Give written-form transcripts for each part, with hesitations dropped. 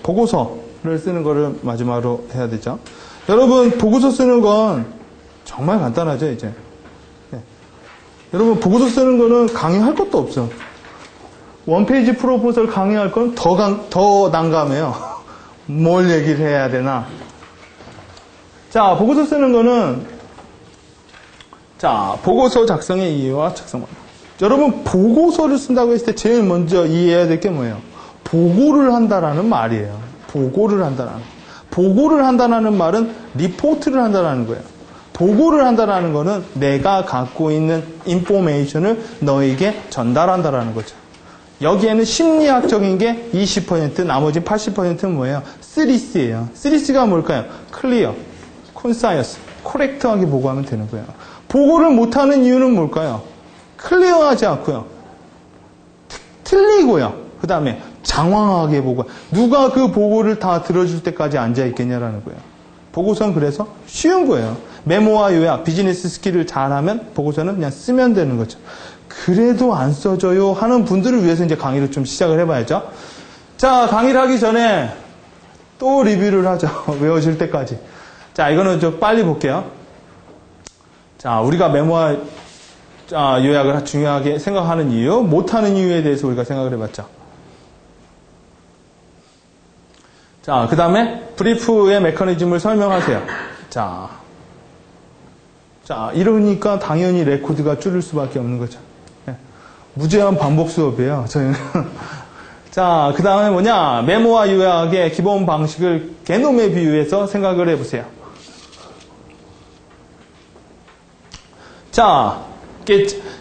보고서를 쓰는 거를 마지막으로 해야 되죠. 여러분, 보고서 쓰는 건 정말 간단하죠, 이제. 네. 여러분, 보고서 쓰는 거는 강의할 것도 없어. 원페이지 프로포설 강의할 건 더 난감해요. 뭘 얘기를 해야 되나. 자, 보고서 쓰는 거는, 자, 보고서 작성의 이해와 작성 방법. 여러분, 보고서를 쓴다고 했을 때 제일 먼저 이해해야 될 게 뭐예요? 보고를 한다라는 말이에요. 보고를 한다라는. 보고를 한다라는 말은 리포트를 한다라는 거예요. 보고를 한다라는 거는 내가 갖고 있는 인포메이션을 너에게 전달한다라는 거죠. 여기에는 심리학적인 게 20%, 나머지 80%는 뭐예요? 3C예요. 3C가 뭘까요? 클리어, 콘사이어스, 코렉트하게 보고하면 되는 거예요. 보고를 못하는 이유는 뭘까요? 클리어하지 않고요. 틀리고요. 그 다음에 장황하게 보고. 누가 그 보고를 다 들어줄 때까지 앉아있겠냐라는 거예요. 보고서는 그래서 쉬운 거예요. 메모와 요약, 비즈니스 스킬을 잘하면 보고서는 그냥 쓰면 되는 거죠. 그래도 안 써져요 하는 분들을 위해서 이제 강의를 좀 시작을 해봐야죠. 자, 강의를 하기 전에 또 리뷰를 하죠. 외워질 때까지. 자, 이거는 좀 빨리 볼게요. 자, 우리가 메모와 요약을 중요하게 생각하는 이유, 못하는 이유에 대해서 우리가 생각을 해봤죠. 자, 그 다음에 브리프의 메커니즘을 설명하세요. 자, 이러니까 당연히 레코드가 줄을 수밖에 없는 거죠. 네. 무제한 반복 수업이에요, 저희는. 자, 그 다음에 뭐냐, 메모와 요약의 기본 방식을 게놈에 비유해서 생각을 해보세요. 자,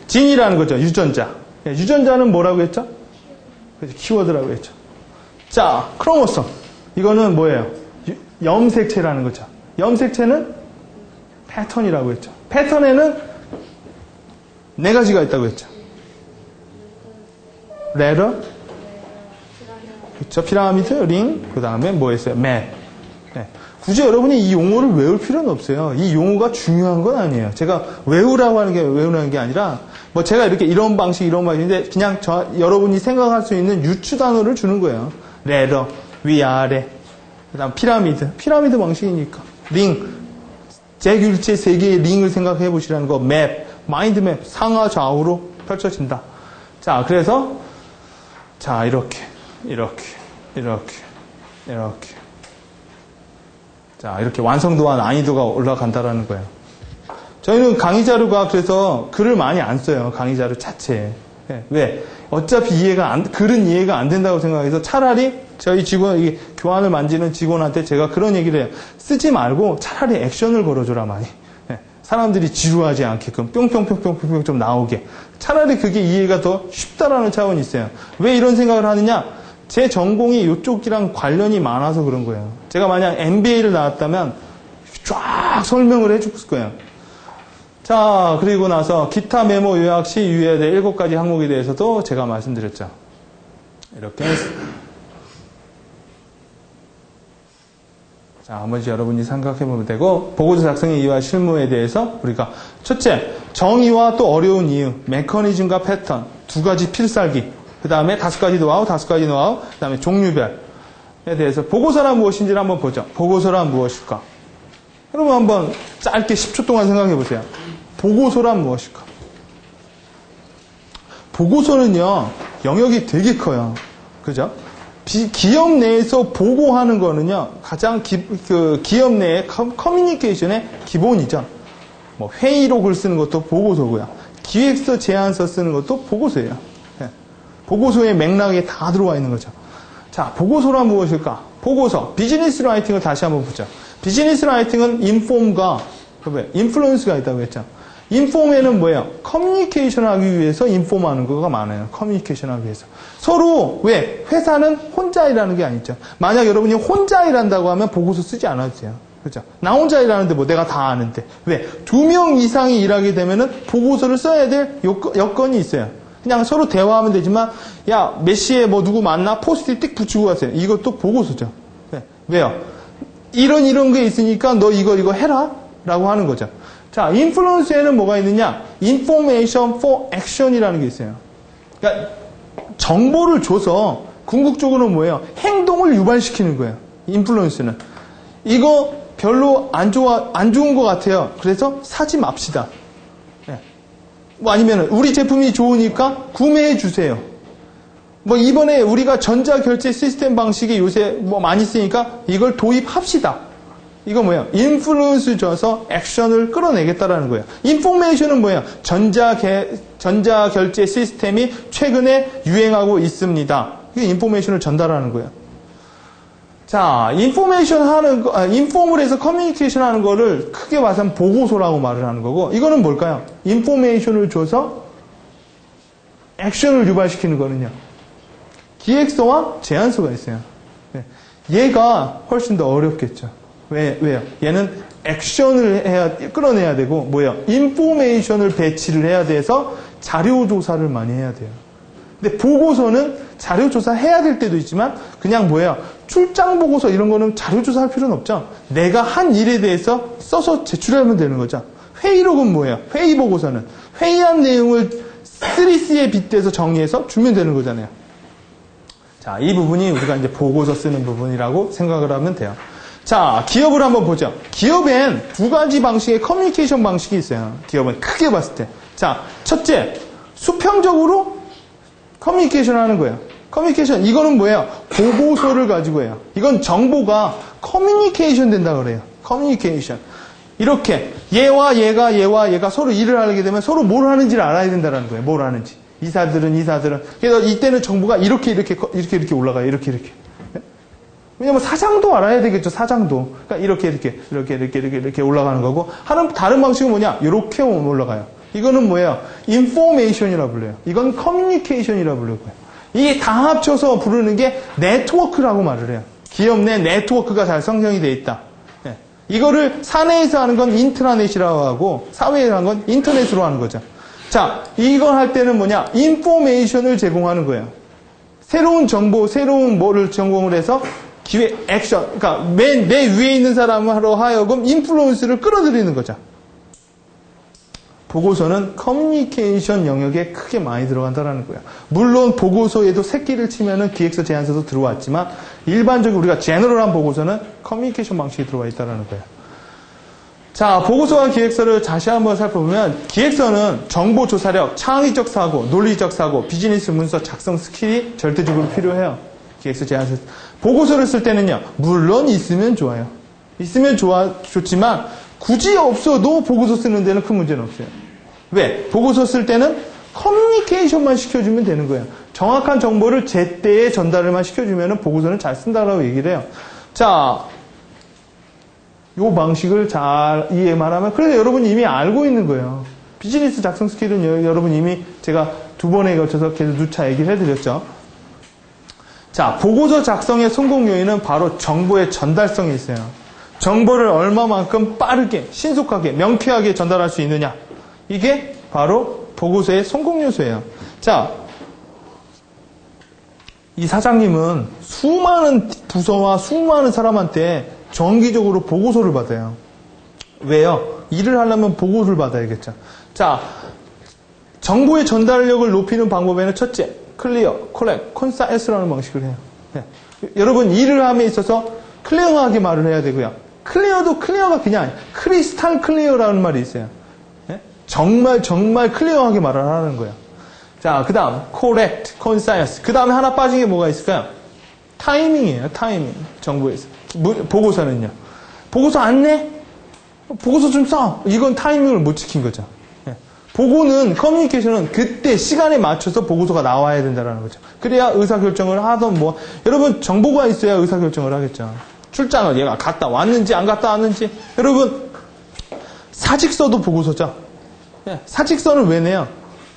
진이라는 거죠. 유전자. 유전자는 뭐라고 했죠? 키워드라고 했죠. 자, 크로모솜. 이거는 뭐예요? 염색체라는 거죠. 염색체는 패턴이라고 했죠. 패턴에는 4가지가 있다고 했죠. 레터, 그렇죠? 피라미드, 링, 그 다음에 뭐 했어요? 맵. 네. 굳이 여러분이 이 용어를 외울 필요는 없어요. 이 용어가 중요한 건 아니에요. 제가 외우라고 하는 게 외우라는 게 아니라 뭐 제가 이렇게 이런 방식인데 그냥 여러분이 생각할 수 있는 유추 단어를 주는 거예요. 레더, 위아래, 그 다음 피라미드 방식이니까. 링, 제귤체 3개의 링을 생각해 보시라는 거. 맵, 마인드맵, 상하 좌우로 펼쳐진다. 자, 그래서 자, 이렇게. 자, 이렇게 완성도와 난이도가 올라간다라는 거예요. 저희는 강의 자료가 그래서 글을 많이 안 써요. 강의 자료 자체에. 네. 왜? 어차피 글은 이해가 안 된다고 생각해서 차라리 저희 직원, 교환을 만지는 직원한테 제가 그런 얘기를 해요. 쓰지 말고 차라리 액션을 걸어줘라, 많이. 네. 사람들이 지루하지 않게끔 뿅뿅뿅뿅뿅 좀 나오게. 차라리 그게 이해가 더 쉽다라는 차원이 있어요. 왜 이런 생각을 하느냐? 제 전공이 이쪽이랑 관련이 많아서 그런 거예요. 제가 만약 MBA를 나왔다면 쫙 설명을 해줬을 거예요. 자, 그리고 나서 기타 메모 요약 시 유의해야 될 7가지 항목에 대해서도 제가 말씀드렸죠. 이렇게. 자, 한 번씩 여러분이 생각해보면 되고, 보고서 작성의 이유와 실무에 대해서 우리가 첫째, 정의와 또 어려운 이유, 메커니즘과 패턴, 2가지 필살기, 그 다음에 5가지 노하우, 그 다음에 종류별에 대해서 보고서란 무엇인지를 한번 보죠. 보고서란 무엇일까? 여러분 한번 짧게 10초 동안 생각해 보세요. 보고서란 무엇일까? 보고서는요, 영역이 되게 커요. 그죠? 기업 내에서 보고하는 거는요, 가장 기업 내의 커뮤니케이션의 기본이죠. 뭐 회의록을 쓰는 것도 보고서고요. 기획서, 제안서 쓰는 것도 보고서예요. 보고서의 맥락에 다 들어와 있는 거죠. 자, 보고서란 무엇일까? 보고서, 비즈니스 라이팅을 다시 한번 보죠. 비즈니스 라이팅은 인폼과 인플루언스가 있다고 했죠. 인폼에는 뭐예요? 커뮤니케이션 하기 위해서 인폼하는 거가 많아요. 커뮤니케이션 하기 위해서. 서로, 왜? 회사는 혼자 일하는 게 아니죠. 만약 여러분이 혼자 일한다고 하면 보고서 쓰지 않아도 돼요. 그죠? 나 혼자 일하는데 뭐 내가 다 아는데. 왜? 2명 이상이 일하게 되면은 보고서를 써야 될 여건이 있어요. 그냥 서로 대화하면 되지만, 야, 몇 시에 뭐 누구 만나? 포스트잇 띡 붙이고 가세요. 이것도 보고서죠. 네. 왜요? 이런 게 있으니까 너 이거 해라? 라고 하는 거죠. 자, 인플루언스에는 뭐가 있느냐? Information for Action이라는 게 있어요. 그러니까 정보를 줘서 궁극적으로는 뭐예요? 행동을 유발시키는 거예요. 인플루언스는. 이거 별로 안 좋은 것 같아요. 그래서 사지 맙시다. 네. 뭐 아니면 우리 제품이 좋으니까 구매해 주세요. 뭐 이번에 우리가 전자결제 시스템 방식이 요새 뭐 많이 쓰니까 이걸 도입합시다. 이거 뭐예요? 인플루언스 줘서 액션을 끌어내겠다라는 거예요. 인포메이션은 뭐예요? 전자결제 시스템이 최근에 유행하고 있습니다. 이게 인포메이션을 전달하는 거예요. 자, 인폼을 해서 커뮤니케이션 하는 거를 크게 봐서는 보고서라고 말을 하는 거고, 이거는 뭘까요? 인포메이션을 줘서 액션을 유발시키는 거는요. 기획서와 제안서가 있어요. 얘가 훨씬 더 어렵겠죠. 왜요? 얘는 액션을 끌어내야 되고, 뭐예요? 인포메이션을 배치를 해야 돼서 자료조사를 많이 해야 돼요. 근데 보고서는 자료조사 해야 될 때도 있지만, 그냥 뭐예요? 출장 보고서 이런 거는 자료조사 할 필요는 없죠. 내가 한 일에 대해서 써서 제출하면 되는 거죠. 회의록은 뭐예요? 회의 보고서는 회의한 내용을 3C에 빗대서 정리해서 주면 되는 거잖아요. 자, 이 부분이 우리가 이제 보고서 쓰는 부분이라고 생각을 하면 돼요. 자, 기업을 한번 보죠. 기업엔 두 가지 방식의 커뮤니케이션 방식이 있어요. 기업은 크게 봤을 때. 자, 첫째, 수평적으로 커뮤니케이션 하는 거예요. 커뮤니케이션, 이거는 뭐예요? 보고서를 가지고 해요. 이건 정보가 커뮤니케이션 된다 그래요. 커뮤니케이션. 이렇게 얘와 얘가 서로 일을 하게 되면 서로 뭘 하는지를 알아야 된다는 거예요. 뭘 하는지. 이사들은. 그래서 이때는 정보가 이렇게 올라가요. 이렇게. 왜냐면 사장도 알아야 되겠죠. 사장도. 그러니까 이렇게 올라가는 거고, 다른 방식은 뭐냐? 이렇게 올라가요. 이거는 뭐예요? 인포메이션이라 불러요. 이건 커뮤니케이션이라 부르고요. 이게 다 합쳐서 부르는 게 네트워크라고 말을 해요. 기업 내 네트워크가 잘 성장이 돼 있다. 네. 이거를 사내에서 하는 건 인트라넷이라고 하고, 사회에서 하는 건 인터넷으로 하는 거죠. 자, 이걸 할 때는 뭐냐? 인포메이션을 제공하는 거예요. 새로운 정보, 새로운 뭐를 전공을 해서 기획, 액션, 그러니까 내 위에 있는 사람으로 하여금 인플루언스를 끌어들이는 거죠. 보고서는 커뮤니케이션 영역에 크게 많이 들어간다는 거예요. 물론 보고서에도 새끼를 치면은 기획서 제안서도 들어왔지만, 일반적으로 우리가 제너럴한 보고서는 커뮤니케이션 방식이 들어와 있다는 거예요. 자, 보고서와 기획서를 다시 한번 살펴보면, 기획서는 정보 조사력, 창의적 사고, 논리적 사고, 비즈니스 문서 작성 스킬이 절대적으로 필요해요. 기획서 제안서. 보고서를 쓸 때는요, 물론 있으면 좋아요. 좋지만 굳이 없어도 보고서 쓰는 데는 큰 문제는 없어요. 왜? 보고서 쓸 때는 커뮤니케이션만 시켜주면 되는 거예요. 정확한 정보를 제때에 전달을만 시켜주면 보고서는 잘 쓴다라고 얘기를 해요. 자, 이 방식을 잘 이해만 하면, 그래서 여러분이 이미 알고 있는 거예요. 비즈니스 작성 스킬은 여러분 이미 제가 2번에 걸쳐서 계속 누차 얘기를 해드렸죠. 자, 보고서 작성의 성공 요인은 바로 정보의 전달성이 있어요. 정보를 얼마만큼 빠르게, 신속하게, 명쾌하게 전달할 수 있느냐. 이게 바로 보고서의 성공 요소예요. 자, 이 사장님은 수많은 부서와 수많은 사람한테 정기적으로 보고서를 받아요. 왜요? 일을 하려면 보고서를 받아야겠죠. 자, 정보의 전달력을 높이는 방법에는 첫째, 클리어, 콜렉, 콘사이스라는 방식을 해요. 네. 여러분, 일을 함에 있어서 클리어하게 말을 해야 되고요. 클리어도 클리어가 그냥 아니에요. 크리스탈 클리어라는 말이 있어요. 네? 정말 클리어하게 말을 하는 거예요. 자, 그 다음, correct, concise. 그 다음에 하나 빠진 게 뭐가 있을까요? 타이밍이에요, 타이밍. 정보에서. 보고서는요. 보고서 안 내? 보고서 좀 써. 이건 타이밍을 못 지킨 거죠. 네. 보고는, 커뮤니케이션은 그때 시간에 맞춰서 보고서가 나와야 된다는 거죠. 그래야 의사결정을 하던 여러분, 정보가 있어야 의사결정을 하겠죠. 출장을 얘가 갔다 왔는지 안 갔다 왔는지. 여러분, 사직서도 보고서죠. 네. 사직서는 왜 내요?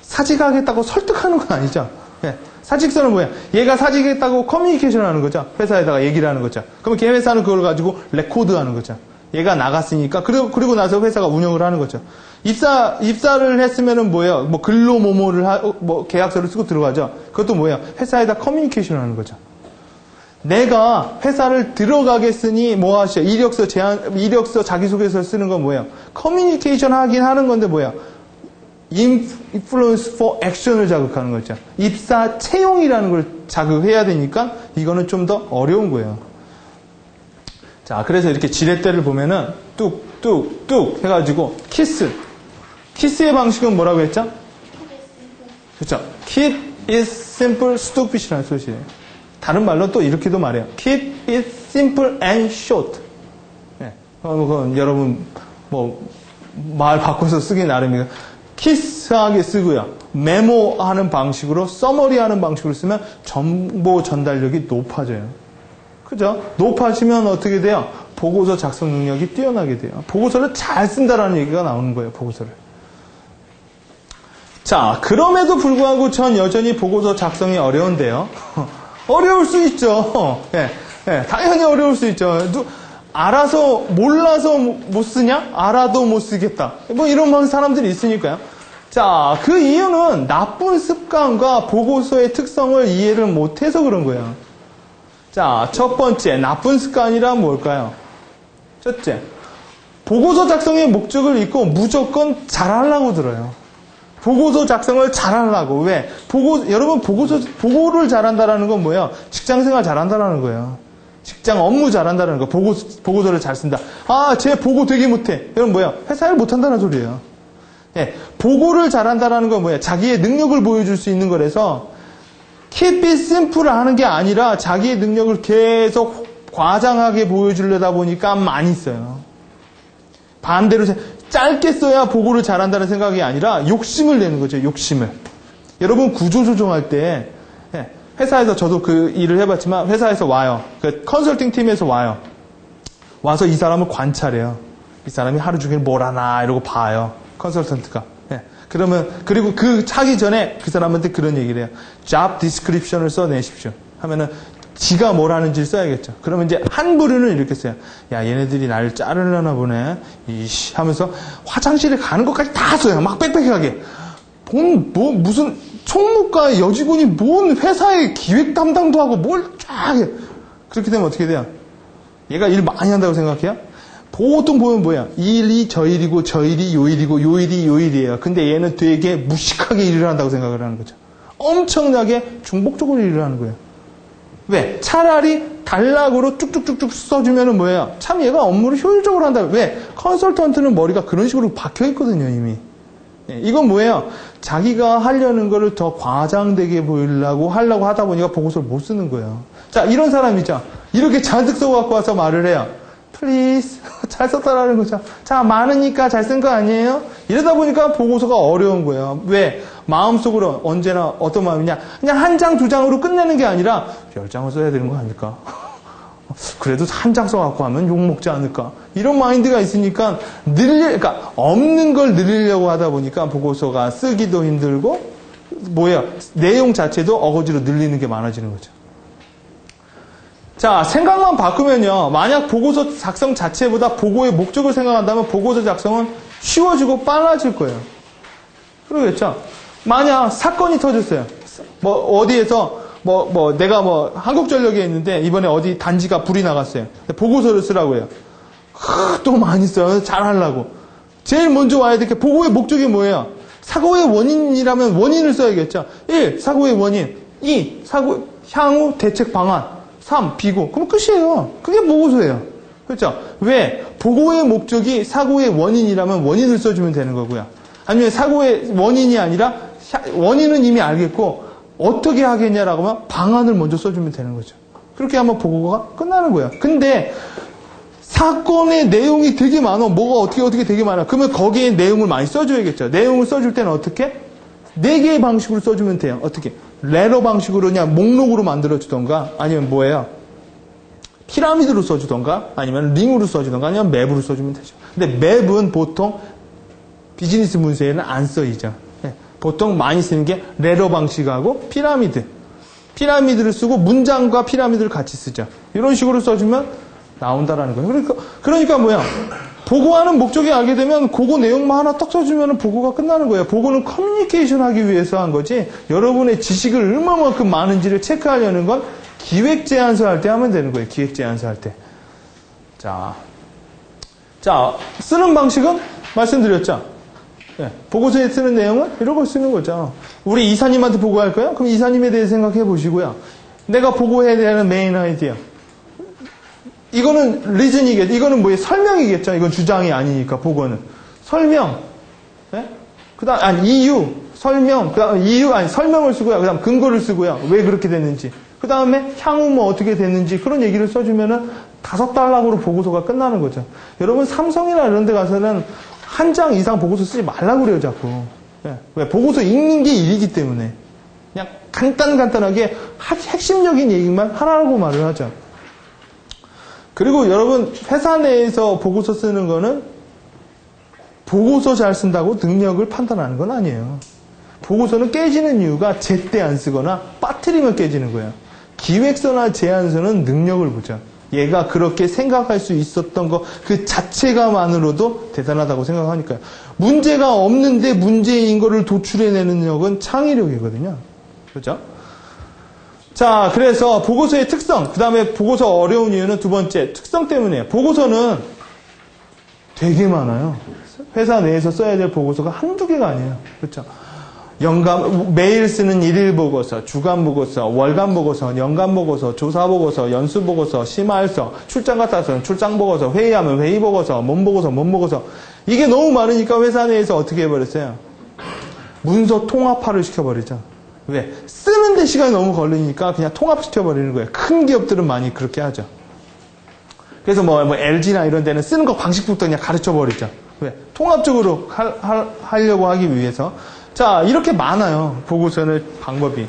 사직하겠다고 설득하는 건 아니죠. 네. 사직서는 뭐야? 얘가 사직했다고 커뮤니케이션 하는 거죠. 회사에다가 얘기를 하는 거죠. 그럼 걔 회사는 그걸 가지고 레코드 하는 거죠. 얘가 나갔으니까. 그리고 나서 회사가 운영을 하는 거죠. 입사를 했으면은 뭐예요? 근로모모를 계약서를 쓰고 들어가죠. 그것도 뭐예요? 회사에다 커뮤니케이션 하는 거죠. 내가 회사를 들어가겠으니 뭐 하시죠? 이력서 자기소개서 쓰는 건 뭐예요? 커뮤니케이션 하긴 하는 건데 뭐예요? influence for action을 자극하는 거죠. 입사 채용이라는 걸 자극해야 되니까 이거는 좀 더 어려운 거예요. 자, 그래서 이렇게 지렛대를 보면은 뚝뚝뚝 해가지고 키스의 방식은 뭐라고 했죠? 그렇죠. Keep it simple, stupid이라는 소리예요. 다른 말로 또 이렇게도 말해요. Keep it simple and short. 네. 그건 여러분 말 바꿔서 쓰기 나름이에요. 키스하게 쓰고요. 메모하는 방식으로, 서머리하는 방식으로 쓰면 정보 전달력이 높아져요. 그죠? 높아지면 어떻게 돼요? 보고서 작성 능력이 뛰어나게 돼요. 보고서를 잘 쓴다라는 얘기가 나오는 거예요. 보고서를. 자, 그럼에도 불구하고 전 여전히 보고서 작성이 어려운데요. 어려울 수 있죠. 당연히 어려울 수 있죠. 알아서 몰라서 못 쓰냐? 알아도 못 쓰겠다. 이런 사람들이 있으니까요. 자, 그 이유는 나쁜 습관과 보고서의 특성을 이해를 못해서 그런 거예요. 자, 첫 번째 나쁜 습관이란 뭘까요? 첫째, 보고서 작성의 목적을 잊고 무조건 잘하려고 들어요. 보고서 작성을 잘하려고. 왜? 여러분 보고를 잘한다라는 건 뭐예요? 직장생활 잘한다라는 거예요. 직장 업무 잘한다는 거. 보고서를 잘 쓴다. 아, 쟤 보고 되게 못해. 이건 뭐야? 회사 일 못한다는 소리예요. 예, 보고를 잘한다는 건 뭐야? 자기의 능력을 보여줄 수 있는 거라서 keep it simple을 하는 게 아니라 자기의 능력을 계속 과장하게 보여주려다 보니까 많이 써요. 반대로 짧게 써야 보고를 잘한다는 생각이 아니라 욕심을 내는 거죠. 욕심을. 여러분 구조조정할 때 회사에서 저도 그 일을 해봤지만 회사에서 와요. 그 컨설팅 팀에서 와요. 와서 이 사람을 관찰해요. 이 사람이 하루 종일 뭘 하나 이러고 봐요. 컨설턴트가. 그리고 그 차기 전에 그 사람한테 그런 얘기를 해요. job description을 써내십시오. 하면은 지가 뭘 하는지를 써야겠죠. 그러면 이제 한 부류는 이렇게 써요. 야, 얘네들이 나를 자르려나 보네. 이씨 하면서 화장실에 가는 것까지 다 써요. 막 빽빽하게. 무슨 총무과 여직원이 뭔 회사의 기획 담당도 하고 뭘 쫙 해. 그렇게 되면 어떻게 돼요? 얘가 일 많이 한다고 생각해요? 보통 보면 뭐야? 이 일이 저 일이고 저 일이 요 일이고 요 일이 요 일이에요. 근데 얘는 되게 무식하게 일을 한다고 생각을 하는 거죠. 엄청나게 중복적으로 일을 하는 거예요. 왜? 차라리 단락으로 쭉쭉쭉쭉 써주면은 뭐예요? 참 얘가 업무를 효율적으로 한다. 왜? 컨설턴트는 머리가 그런 식으로 박혀 있거든요, 이미. 이건 뭐예요? 자기가 하려는 거를 더 과장되게 하려고 하다 보니까 보고서를 못 쓰는 거예요. 자, 이런 사람 있죠? 이렇게 잔뜩 써갖고 와서 말을 해요. Please. 잘 썼다라는 거죠. 자, 많으니까 잘 쓴 거 아니에요? 이러다 보니까 보고서가 어려운 거예요. 왜? 마음속으로 언제나 어떤 마음이냐? 그냥 한 장, 두 장으로 끝내는 게 아니라 10장을 써야 되는 거 아닐까? 그래도 한 장 써갖고 하면 욕먹지 않을까? 이런 마인드가 있으니까 그러니까 없는 걸 늘리려고 하다 보니까 보고서가 쓰기도 힘들고 내용 자체도 어거지로 늘리는 게 많아지는 거죠. 자, 생각만 바꾸면요. 만약 보고서 작성 자체보다 보고의 목적을 생각한다면 보고서 작성은 쉬워지고 빨라질 거예요. 그러겠죠? 만약 사건이 터졌어요. 어디에서 내가 한국전력에 있는데 이번에 어디 단지가 불이 나갔어요. 보고서를 쓰라고 해요. 또 많이 써요. 잘하려고. 제일 먼저 와야 될 게 보고의 목적이 뭐예요? 사고의 원인이라면 원인을 써야겠죠. 1. 사고의 원인. 2. 향후 대책 방안. 3. 비고. 그럼 끝이에요. 그게 보고서예요. 그렇죠? 왜? 보고의 목적이 사고의 원인이라면 원인을 써주면 되는 거고요. 아니면 사고의 원인이 아니라 원인은 이미 알겠고 어떻게 하겠냐라고 하면 방안을 먼저 써주면 되는 거죠. 그렇게 하면 보고가 끝나는 거예요. 근데 사건의 내용이 되게 많아. 뭐가 어떻게 되게 많아. 그러면 거기에 내용을 많이 써줘야겠죠. 내용을 써줄 때는 어떻게? 4개의 방식으로 써주면 돼요. 어떻게? 레러 방식으로 그냥 목록으로 만들어주던가 아니면 뭐예요? 피라미드로 써주던가 아니면 링으로 써주던가 아니면 맵으로 써주면 되죠. 근데 맵은 보통 비즈니스 문서에는 안 써이죠. 보통 많이 쓰는 게 레러 방식하고 피라미드를 쓰고 문장과 피라미드를 같이 쓰죠. 이런 식으로 써주면 나온다라는 거예요. 그러니까 뭐야? 보고하는 목적이 알게 되면 그거 내용만 하나 딱 써주면 보고가 끝나는 거예요. 보고는 커뮤니케이션 하기 위해서 한 거지 여러분의 지식을 얼마만큼 많은지를 체크하려는 건 기획 제안서 할 때 하면 되는 거예요. 기획 제안서 할 때. 자, 쓰는 방식은 말씀드렸죠. 보고서에 쓰는 내용은 이런 걸 쓰는 거죠. 우리 이사님한테 보고할 거야? 그럼 이사님에 대해 생각해 보시고요. 내가 보고해야 되는 메인 아이디어. 이거는 리즌이겠죠. 이거는 뭐예요? 설명이겠죠. 이건 주장이 아니니까 보고는. 설명. 그다음 이유, 설명. 그다음 이유 설명을 쓰고요. 그다음 근거를 쓰고요. 왜 그렇게 됐는지. 그다음에 향후 뭐 어떻게 됐는지 그런 얘기를 써주면은 5달락으로 보고서가 끝나는 거죠. 여러분 삼성이나 이런 데 가서는 한 장 이상 보고서 쓰지 말라고 그래요, 자꾸. 왜? 보고서 읽는 게 일이기 때문에. 그냥 간단하게 핵심적인 얘기만 하라고 말을 하죠. 그리고 여러분, 회사 내에서 보고서 쓰는 거는 보고서 잘 쓴다고 능력을 판단하는 건 아니에요. 보고서는 깨지는 이유가 제때 안 쓰거나 빠뜨리면 깨지는 거예요. 기획서나 제안서는 능력을 보죠. 얘가 그렇게 생각할 수 있었던 거 그 자체가만으로도 대단하다고 생각하니까요. 문제가 없는데 문제인 거를 도출해내는 능력은 창의력이거든요. 그렇죠? 자, 그래서 보고서의 특성, 그 다음에 보고서 어려운 이유는 두 번째, 특성 때문이에요. 보고서는 되게 많아요. 회사 내에서 써야 될 보고서가 한두 개가 아니에요. 그렇죠? 매일 쓰는 일일 보고서, 주간 보고서, 월간 보고서, 연간 보고서, 조사 보고서, 연수 보고서, 심화일서, 출장 갔다서 출장 보고서, 회의하면 회의 보고서, 몸 보고서, 몸 보고서. 이게 너무 많으니까 회사 내에서 어떻게 해버렸어요? 문서 통합화를 시켜버리죠. 왜? 쓰는데 시간이 너무 걸리니까 그냥 통합시켜버리는 거예요. 큰 기업들은 많이 그렇게 하죠. 그래서 뭐 LG나 이런 데는 쓰는 거 방식부터 그냥 가르쳐버리죠. 왜? 통합적으로 하려고 하기 위해서. 자, 이렇게 많아요. 보고서는 방법이.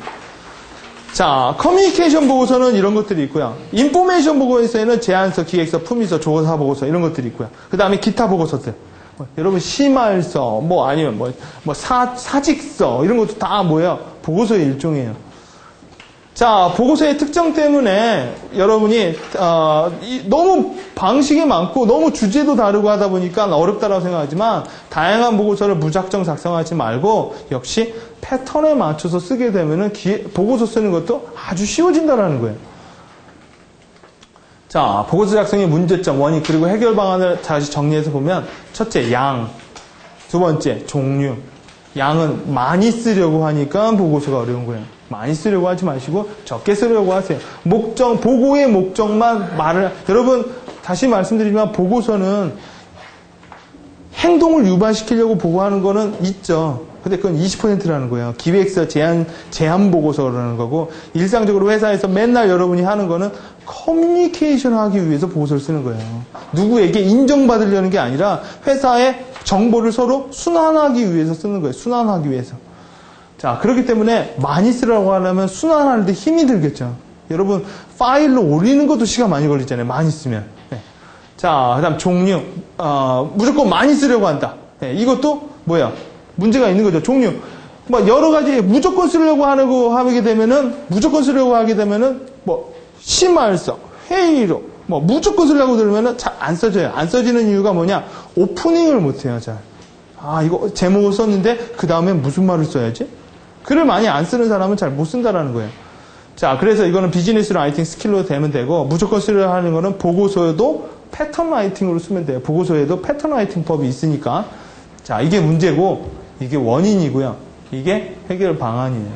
자, 커뮤니케이션 보고서는 이런 것들이 있고요. 인포메이션 보고서에는 제안서, 기획서, 품위서, 조사 보고서 이런 것들이 있고요. 그 다음에 기타 보고서들. 여러분 심할서, 아니면 사직서 이런 것도 다 뭐예요? 보고서의 일종이에요. 자, 보고서의 특정 때문에 여러분이 너무 방식이 많고 너무 주제도 다르고 하다 보니까 어렵다고 생각하지만 다양한 보고서를 무작정 작성하지 말고 역시 패턴에 맞춰서 쓰게 되면은 보고서 쓰는 것도 아주 쉬워진다라는 거예요. 자, 보고서 작성의 문제점, 원인, 그리고 해결 방안을 다시 정리해서 보면 첫째, 양. 두 번째, 종류. 양은 많이 쓰려고 하니까 보고서가 어려운 거예요. 많이 쓰려고 하지 마시고 적게 쓰려고 하세요. 보고의 목적만 여러분, 다시 말씀드리지만 보고서는 행동을 유발시키려고 보고하는 거는 있죠. 근데 그건 20%라는 거예요. 기획서, 제안 보고서라는 거고, 일상적으로 회사에서 맨날 여러분이 하는 거는 커뮤니케이션 하기 위해서 보고서를 쓰는 거예요. 누구에게 인정받으려는 게 아니라 회사의 정보를 서로 순환하기 위해서 쓰는 거예요. 순환하기 위해서. 자, 그렇기 때문에 많이 쓰라고 하려면 순환하는데 힘이 들겠죠. 여러분, 파일로 올리는 것도 시간 많이 걸리잖아요. 많이 쓰면. 네. 자, 그 다음 종류. 무조건 많이 쓰려고 한다. 네, 이것도 문제가 있는 거죠. 종류. 여러 가지 무조건 쓰려고 하게 되면은 심할서, 회의로, 무조건 쓰려고 들으면은 잘 안 써져요. 안 써지는 이유가 뭐냐? 오프닝을 못 해요, 잘. 이거 제목을 썼는데, 그 다음에 무슨 말을 써야지? 글을 많이 안 쓰는 사람은 잘 못 쓴다라는 거예요. 자, 그래서 이거는 비즈니스 라이팅 스킬로 되면 되고, 무조건 쓰려고 하는 거는 보고서에도 패턴 라이팅으로 쓰면 돼요. 보고서에도 패턴 라이팅 법이 있으니까. 자, 이게 문제고, 이게 원인이고요. 이게 해결 방안이에요.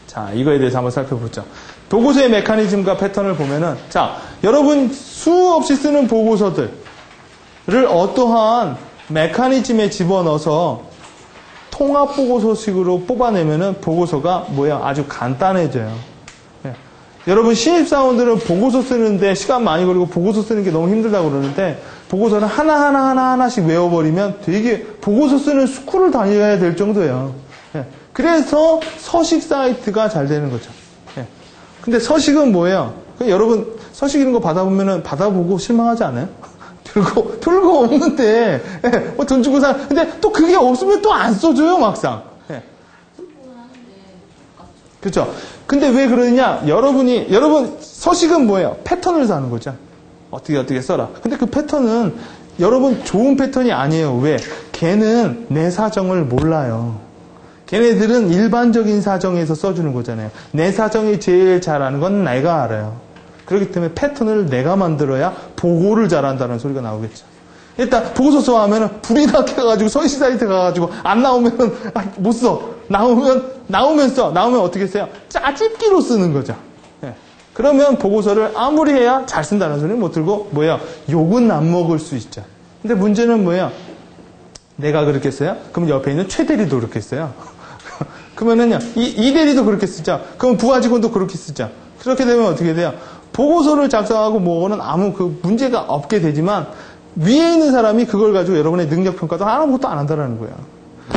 자, 이거에 대해서 한번 살펴보죠. 보고서의 메커니즘과 패턴을 보면은, 자, 여러분 수없이 쓰는 보고서들을 어떠한 메커니즘에 집어넣어서 통합 보고서식으로 뽑아내면은 보고서가 아주 간단해져요. 네. 여러분 신입사원들은 보고서 쓰는데 시간 많이 걸리고 보고서 쓰는 게 너무 힘들다고 그러는데 보고서는 하나씩 외워버리면 되게 보고서 쓰는 스쿨을 다녀야 될 정도예요. 네. 그래서 서식 사이트가 잘 되는 거죠. 네. 근데 서식은 뭐예요? 여러분 서식 이런 거 받아보고 실망하지 않아요? 별거 없는데, 돈 주고 근데 또 그게 없으면 또 안 써줘요, 막상. 그렇죠? 근데 왜 그러느냐? 여러분, 서식은 뭐예요? 패턴을 사는 거죠. 어떻게 써라. 근데 그 패턴은 여러분 좋은 패턴이 아니에요. 왜? 걔는 내 사정을 몰라요. 걔네들은 일반적인 사정에서 써주는 거잖아요. 내 사정이 제일 잘 아는 건 내가 알아요. 그렇기 때문에 패턴을 내가 만들어야 보고를 잘한다는 소리가 나오겠죠. 일단 보고서 써 하면은 불이 나게 가가지고 서시 사이트 가가지고 안 나오면은 못 써. 나오면 써. 나오면 어떻게 써요? 짜집기로 쓰는 거죠. 예. 그러면 보고서를 아무리 해야 잘 쓴다는 소리는 못 들고 뭐예요? 욕은 안 먹을 수 있죠. 근데 문제는 뭐예요? 내가 그렇게 써요? 그럼 옆에 있는 최 대리도 그렇게 써요. 그러면은요, 이 대리도 그렇게 쓰죠. 그럼 부하 직원도 그렇게 쓰죠. 그렇게 되면 어떻게 돼요? 보고서를 작성하고 뭐는 아무 그 문제가 없게 되지만 위에 있는 사람이 그걸 가지고 여러분의 능력 평가도 아무것도 안 한다는 거예요.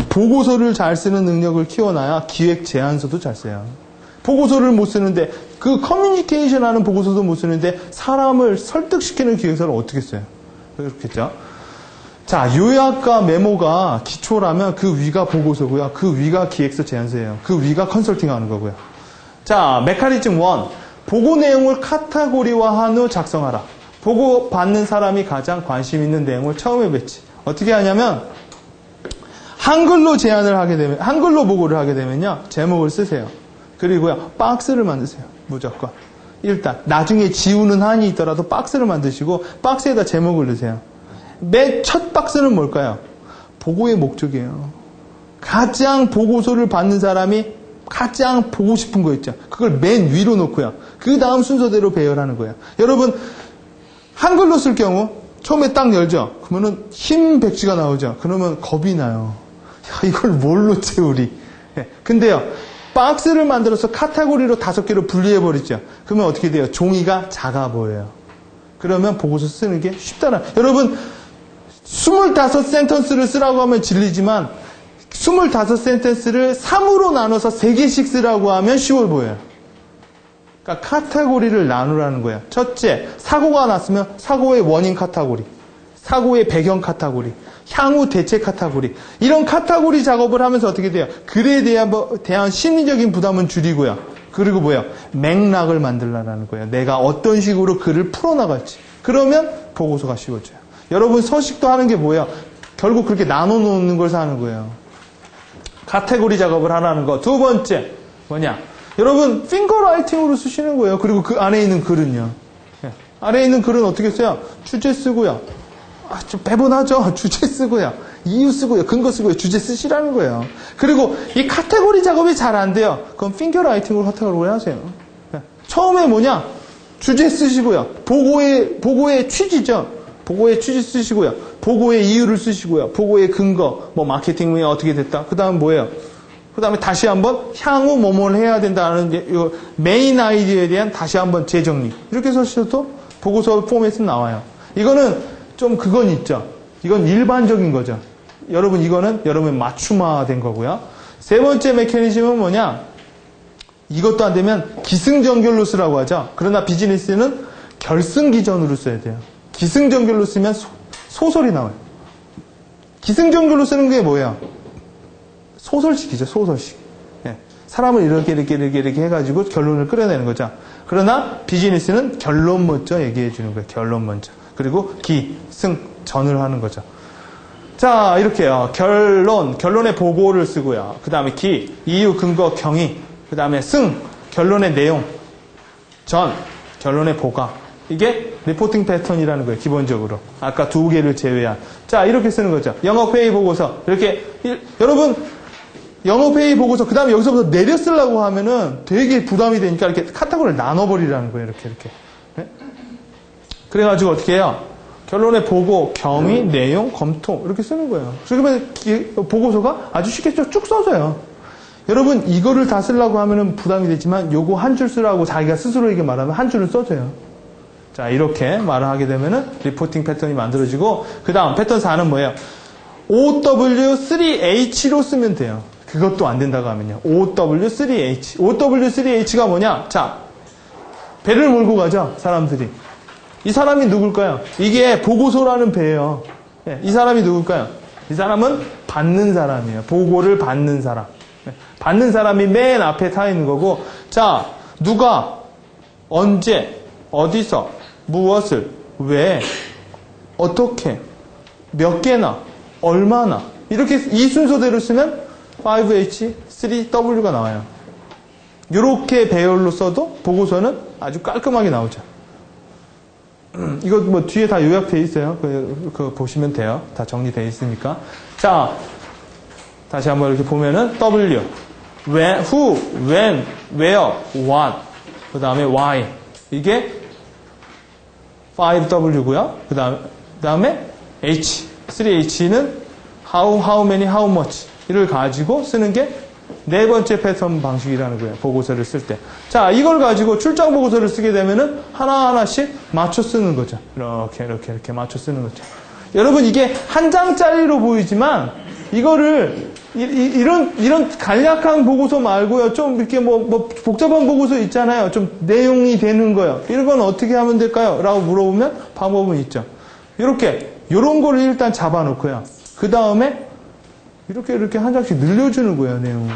보고서를 잘 쓰는 능력을 키워놔야 기획 제안서도 잘 써요. 보고서를 못 쓰는데 그 커뮤니케이션 하는 보고서도 못 쓰는데 사람을 설득시키는 기획서를 어떻게 써요? 그렇겠죠? 자, 요약과 메모가 기초라면 그 위가 보고서고요. 그 위가 기획서 제안서예요. 그 위가 컨설팅 하는 거고요. 자, 메커니즘 1. 보고 내용을 카테고리화한 후 작성하라. 보고 받는 사람이 가장 관심 있는 내용을 처음에 배치. 어떻게 하냐면 한글로 제안을 하게 되면 한글로 보고를 하게 되면요. 제목을 쓰세요. 그리고요. 박스를 만드세요. 무조건. 일단 나중에 지우는 한이 있더라도 박스를 만드시고 박스에다 제목을 넣으세요. 맨 첫 박스는 뭘까요? 보고의 목적이에요. 가장 보고서를 받는 사람이 가장 보고 싶은 거 있죠. 그걸 맨 위로 놓고요. 그 다음 순서대로 배열하는 거예요. 여러분 한글로 쓸 경우 처음에 딱 열죠. 그러면은 흰 백지가 나오죠. 그러면 겁이 나요. 야, 이걸 뭘로 채우리? 네. 근데요. 박스를 만들어서 카테고리로 5개로 분리해버리죠. 그러면 어떻게 돼요? 종이가 작아 보여요. 그러면 보고서 쓰는 게 쉽다는. 여러분 25센텐스를 쓰라고 하면 질리지만 25센텐스를 3으로 나눠서 3개씩 쓰라고 하면 쉬워 보여요. 그러니까 카테고리를 나누라는 거예요. 첫째, 사고가 났으면 사고의 원인 카테고리, 사고의 배경 카테고리, 향후 대책 카테고리. 이런 카테고리 작업을 하면서 어떻게 돼요? 글에 대한 심리적인 부담은 줄이고요. 그리고 뭐예요? 맥락을 만들라는 거예요. 내가 어떤 식으로 글을 풀어나갈지. 그러면 보고서가 쉬워져요. 여러분 서식도 하는 게 뭐예요? 결국 그렇게 나눠놓는 걸 하는 거예요. 카테고리 작업을 하라는 거. 두 번째 뭐냐? 여러분 핑거라이팅으로 쓰시는 거예요. 그리고 그 안에 있는 글은요. 안에 있는 글은 어떻게 써요? 주제 쓰고요. 좀 배분하죠. 주제 쓰고요. 이유 쓰고요. 근거 쓰고요. 주제 쓰시라는 거예요. 그리고 이 카테고리 작업이 잘 안 돼요. 그럼 핑거라이팅으로 카테고리 하세요. 처음에 뭐냐? 주제 쓰시고요. 보고의 취지죠. 보고의 취지 쓰시고요. 보고의 이유를 쓰시고요. 보고의 근거, 뭐 마케팅이 어떻게 됐다. 그 다음 뭐예요? 그 다음에 다시 한번 향후 뭐뭘 해야 된다는 이 메인 아이디어에 대한 다시 한번 재정리. 이렇게 쓰셔도 보고서 포맷은 나와요. 이거는 좀 그건 있죠. 이건 일반적인 거죠. 여러분 이거는 여러분 맞춤화된 거고요. 세 번째 메커니즘은 뭐냐? 이것도 안 되면 기승전결로 쓰라고 하죠. 그러나 비즈니스는 결승기전으로 써야 돼요. 기승전결로 쓰면 소설이 나와요. 기승전결로 쓰는 게 뭐예요? 소설식이죠. 소설식. 예. 사람을 이렇게 해가지고 결론을 끌어내는 거죠. 그러나 비즈니스는 결론 먼저 얘기해 주는 거예요. 결론 먼저. 그리고 기승전을 하는 거죠. 자, 이렇게요. 결론의 보고를 쓰고요. 그 다음에 이유, 근거, 경위. 그 다음에 결론의 내용. 결론의 보가. 이게 리포팅 패턴이라는 거예요. 기본적으로. 아까 2개를 제외한. 자, 이렇게 쓰는 거죠. 영업회의 보고서. 이렇게 여러분 영업회의 보고서 그 다음에 여기서부터 내려 쓰려고 하면은 되게 부담이 되니까 이렇게 카테고리를 나눠버리라는 거예요. 이렇게. 네? 그래가지고 어떻게 해요? 결론의 보고, 경위, 내용, 검토 이렇게 쓰는 거예요. 그러면 보고서가 아주 쉽게 쭉 써져요. 여러분 이거를 다 쓰려고 하면은 부담이 되지만 요거 한 줄 쓰라고 자기가 스스로에게 말하면 한 줄을 써줘요. 자, 이렇게 말을 하게 되면은 리포팅 패턴이 만들어지고, 그 다음 패턴 4는 뭐예요? OW3H로 쓰면 돼요. 그것도 안 된다고 하면요. OW3H. OW3H가 뭐냐? 자, 배를 몰고 가죠, 사람들이. 이 사람이 누굴까요? 이게 보고서라는 배예요. 네, 이 사람이 누굴까요? 이 사람은 받는 사람이에요. 보고를 받는 사람. 네, 받는 사람이 맨 앞에 타 있는 거고, 자, 누가, 언제, 어디서, 무엇을, 왜, 어떻게, 몇 개나, 얼마나 이렇게 이 순서대로 쓰면 5H, 3W가 나와요. 이렇게 배열로 써도 보고서는 아주 깔끔하게 나오죠. 이거 뭐 뒤에 다 요약되어 있어요. 그거 보시면 돼요. 다 정리되어 있으니까. 자, 다시 한번 이렇게 보면은 W, when, who, when, where, what, 그 다음에 why. 이게 5W고요. 그 다음에 H, 3H는 how many, how much 이를 가지고 쓰는 게 네 번째 패턴 방식이라는 거예요. 보고서를 쓸 때. 자, 이걸 가지고 출장 보고서를 쓰게 되면은 하나하나씩 맞춰 쓰는 거죠. 이렇게 맞춰 쓰는 거죠. 여러분, 이게 한 장짜리로 보이지만, 이거를, 이런 간략한 보고서 말고요. 좀 이렇게 뭐 복잡한 보고서 있잖아요. 좀 내용이 되는 거요. 이런 건 어떻게 하면 될까요? 라고 물어보면 방법은 있죠. 요런 거를 일단 잡아놓고요. 그 다음에, 이렇게 한 장씩 늘려주는 거예요, 내용을.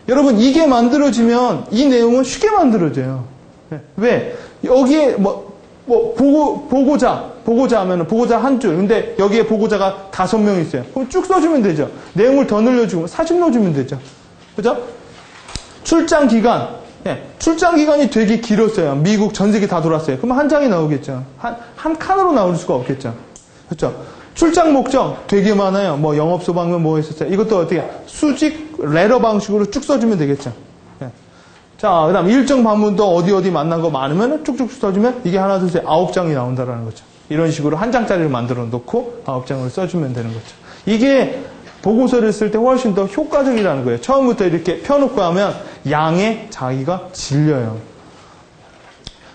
여러분, 이게 만들어지면 이 내용은 쉽게 만들어져요. 왜? 여기에 보고자 하면은 보고자 한 줄. 근데 여기에 보고자가 5명 있어요. 그럼 쭉 써주면 되죠. 내용을 더 늘려주고 사진 넣어주면 되죠. 그죠? 출장 기간. 출장 기간이 되게 길었어요. 미국 전 세계 다 돌았어요. 그럼 한 장이 나오겠죠. 한 칸으로 나올 수가 없겠죠. 그렇죠? 출장 목적 되게 많아요. 뭐 영업소 방면 뭐 했었어요. 이것도 어떻게 수직 레러 방식으로 쭉 써주면 되겠죠. 자, 그다음 일정 방문도 어디 만난 거 많으면 쭉쭉 써주면 이게 하나, 둘, 셋, 9장이 나온다라는 거죠. 이런 식으로 한 장짜리를 만들어 놓고 9장을 써주면 되는 거죠. 이게 보고서를 쓸 때 훨씬 더 효과적이라는 거예요. 처음부터 이렇게 펴놓고 하면 양에 자기가 질려요.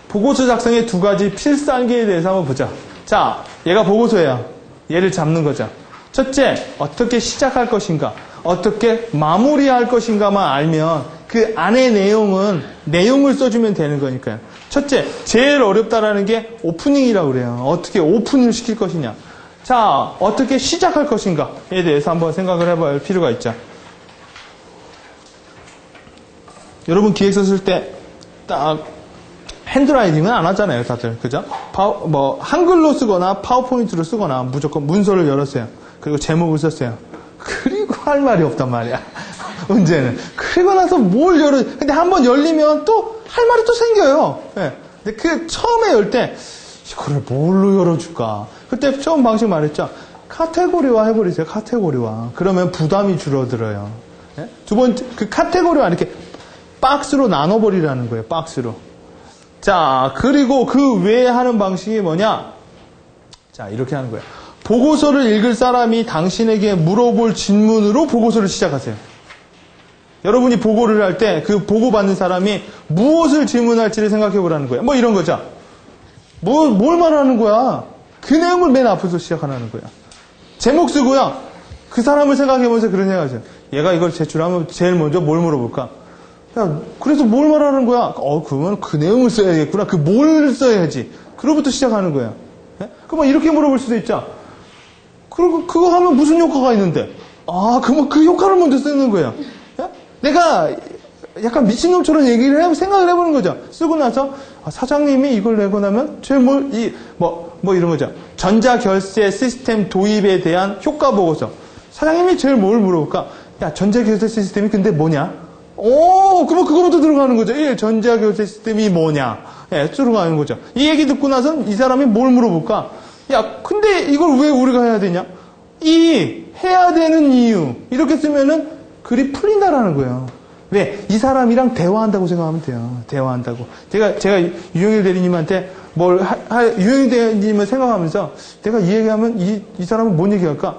보고서 작성의 2가지 필살기에 대해서 한번 보자. 자, 얘가 보고서예요. 얘를 잡는 거죠. 첫째, 어떻게 시작할 것인가, 어떻게 마무리할 것인가만 알면 그 안의 내용을 써주면 되는 거니까요. 첫째, 제일 어렵다라는 게 오프닝이라고 그래요. 어떻게 오픈을 시킬 것이냐. 자, 어떻게 시작할 것인가에 대해서 한번 생각을 해볼 필요가 있죠. 여러분 기획서 쓸 때 딱 핸드라이팅은 안 하잖아요, 다들. 그죠? 한글로 쓰거나 파워포인트로 쓰거나 무조건 문서를 열었어요. 그리고 제목을 썼어요. 그리고 할 말이 없단 말이야. 문제는. 그리고 나서 근데 한번 열리면 또 할 말이 또 생겨요. 근데 처음에 열 때, 이거를 뭘로 열어줄까? 그때 처음 방식 말했죠. 카테고리화 해버리세요, 카테고리화. 그러면 부담이 줄어들어요. 두 번째, 그 카테고리화 이렇게 박스로 나눠버리라는 거예요, 박스로. 자, 그리고 그 외에 하는 방식이 뭐냐? 자, 이렇게 하는 거예요. 보고서를 읽을 사람이 당신에게 물어볼 질문으로 보고서를 시작하세요. 여러분이 보고를 할 때 그 보고받는 사람이 무엇을 질문할지를 생각해 보라는 거예요. 뭐 이런 거죠. 뭘 말하는 거야? 그 내용을 맨 앞에서 시작하라는 거야. 제목 쓰고요. 그 사람을 생각해 보면서 그런 생각하죠. 얘가 이걸 제출하면 제일 먼저 뭘 물어볼까? 야, 그래서 뭘 말하는 거야? 그러면 그 내용을 써야겠구나. 그 뭘 써야지. 그로부터 시작하는 거예요. 그럼 이렇게 물어볼 수도 있죠. 그리고 그거 하면 무슨 효과가 있는데? 그러면 그 효과를 먼저 쓰는 거예요. 내가 약간 미친놈처럼 생각을 해보는 거죠. 쓰고 나서 사장님이 이걸 내고 나면 제일 이런 거죠. 전자결제 시스템 도입에 대한 효과 보고서. 사장님이 제일 뭘 물어볼까? 야, 전자결제 시스템이 근데 뭐냐? 그러면 그거부터 들어가는 거죠. 전자결제 시스템이 뭐냐? 들어가는 거죠. 이 얘기 듣고 나선 이 사람이 뭘 물어볼까? 야, 근데 이걸 왜 우리가 해야 되냐? 해야 되는 이유. 이렇게 쓰면은 글이 풀린다라는 거예요. 왜? 이 사람이랑 대화한다고 생각하면 돼요. 대화한다고. 제가 유영일 대리님한테 유영일 대리님을 생각하면서 내가 이 얘기하면 이 사람은 뭔 얘기할까?